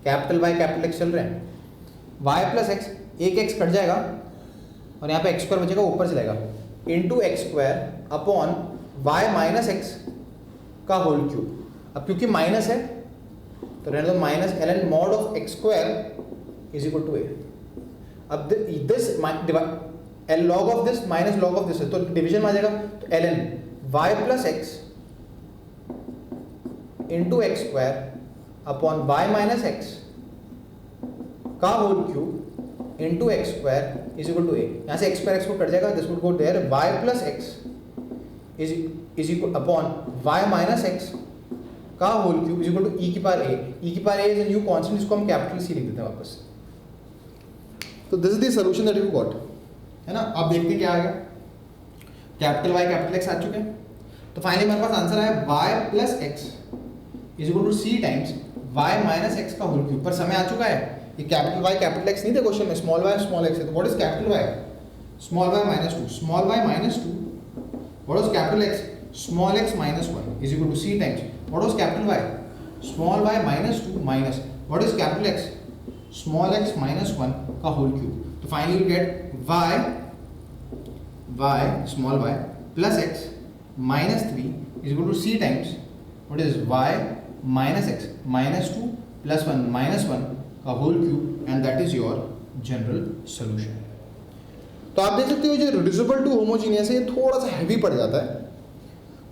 capital y capital x चल रहे हैं, y प्लस x, एक x कट जाएगा और यहाँ पे x स्क्वायर बचेगा, ऊपर चलेगा, into x square upon y minus x का होल क्यूब। अब क्योंकि माइनस है तो रहने दो minus ln mod of x square is equal to a. अब this l log of this minus log of this है तो डिवीजन में आ जाएगा, तो ln y plus x into x square upon y minus x का whole cube into x square is equal to a. यहाँ से एक्स स्क्वायर एक्स को कट जाएगा, this would go there, y plus x is equal upon y minus x का whole cube is equal to e की power a. E की power a is a new constant, इसको हम capital C लिख देते हैं वापस। तो this is the solution that you got, है ना। अब देखते हैं क्या आ गया, कैपिटल वाई कैपिटल एक्स आ चुके हैं। तो फाइनली हमारे पास आंसर आया y plus x is equal to c times y minus x का होल क्यूब। पर समय आ चुका है, ये कैपिटल वाई कैपिटल एक्स नहीं था क्वेश्चन में, स्मॉल वाई स्मॉल एक्स है। तो what is capital y? Small y minus 2, small y minus 2। What is capital x? Small x minus 1 is equal to c times what is capital y? Small y minus 2 minus what is capital x? Small x minus 1 का whole cube. तो finally you get y small y plus x minus 3 is equal to c times what is y minus x minus 2 plus 1 minus 1 का whole cube and that is your general solution। तो आप देख सकते हो जो reducible to homogeneous है ये थोड़ा सा हैवी पड़ जाता है,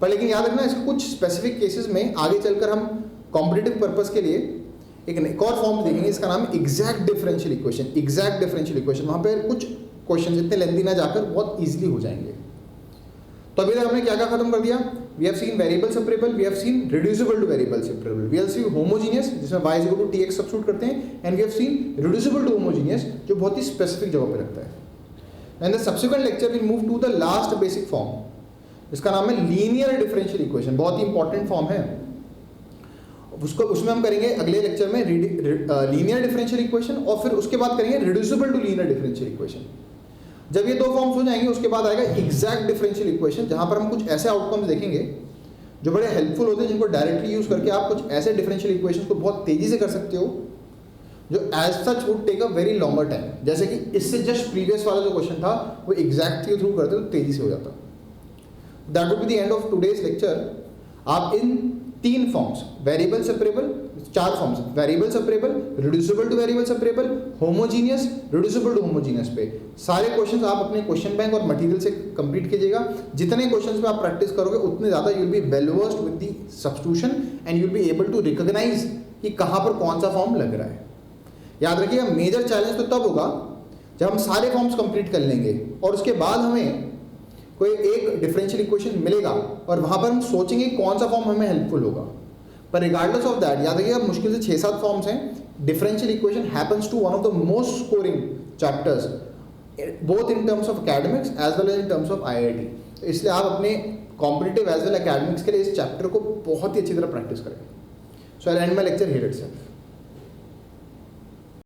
पर लेकिन याद रखना इसके कुछ स्पेसिफिक केसेस में आगे चलकर हम कॉम्पिटिटिव पर्पस के लिए एक और फॉर्म देखेंगे, इसका नाम है exact differential equation. Exact differential equation, वहाँ पे कुछ क्वेश्चन इतने लेंथी ना जाकर बहुत इजीली हो जाएंगे। तो अभी तक हमने क्या क्या खत्म कर दिया? We have seen variable separable, we have seen reducible to variable separable, we have seen homogeneous जिसमें y is equal to tx substitute करते हैं, and we have seen reducible to homogeneous जो बहुत ही स्पेसिफिक जगह पे लगता है। And the subsequent lecture we move to the last basic form, इसका नाम है लीनियर डिफरेंशियल इक्वेशन। बहुत ही इंपॉर्टेंट फॉर्म है, उसमें हम करेंगे अगले लेक्चर में लीनियर डिफरेंशियल इक्वेशन, और फिर उसके बाद करेंगे reducible to linear differential equation. जब ये दो फॉर्म्स हो जाएंगे उसके बाद आएगा एग्जैक्ट डिफरेंशियल इक्वेशन, जहां पर हम कुछ ऐसे आउटकम्स देखेंगे जो बड़े हेल्पफुल होते हैं, जिनको डायरेक्टली यूज करके आप कुछ ऐसे डिफरेंशियल इक्वेशंस को बहुत तेजी से कर सकते हो जो as such would take a very longer time. जैसे कि इससे जस्ट प्रीवियस वाला जो क्वेश्चन था वो एग्जैक्ट के थ्रू करते तो तेजी से हो जाता। That would be the end of today's lecture. आप इन तीन फॉर्म्स, वेरिएबल सेपरेबल, चार forms, variable separable, reducible to variable separable, homogeneous, reducible to homogeneous पे सारे क्वेश्चंस आप अपने क्वेश्चन बैंक और मटेरियल से कंप्लीट कीजिएगा। जितने क्वेश्चंस में आप प्रैक्टिस करोगे उतने ज़्यादा you will be well versed with the substitution and you will be able to recognise कि कहाँ पर कौन सा फॉर्म लग रहा है। याद रखिएगा मेजर चैलेंज तो तब होगा जब हम सारे फॉर्म्स कंप्लीट कर लेंगे और उसके बाद हमें कोई एक डिफरेंशियल इक्वेशन मिलेगा और वहाँ पर हम सोचेंगे कौन सा फॉर्म हमें हेल्पफुल होगा। पर रिगार्डलेस ऑफ दैट याद रखिएगा मुश्किल से 6-7 फॉर्म्स हैं। Differential equation happens to one of the most scoring chapters both in terms of academics as well as in terms of IIT। तो इसलिए आप अपने कॉम्पिटिटिव एज वेल एकेडमिक्स के लिए इस चैप्टर को बहुत ही अच्छी तरह प्रैक्टिस करें। So I end my lecture here itself.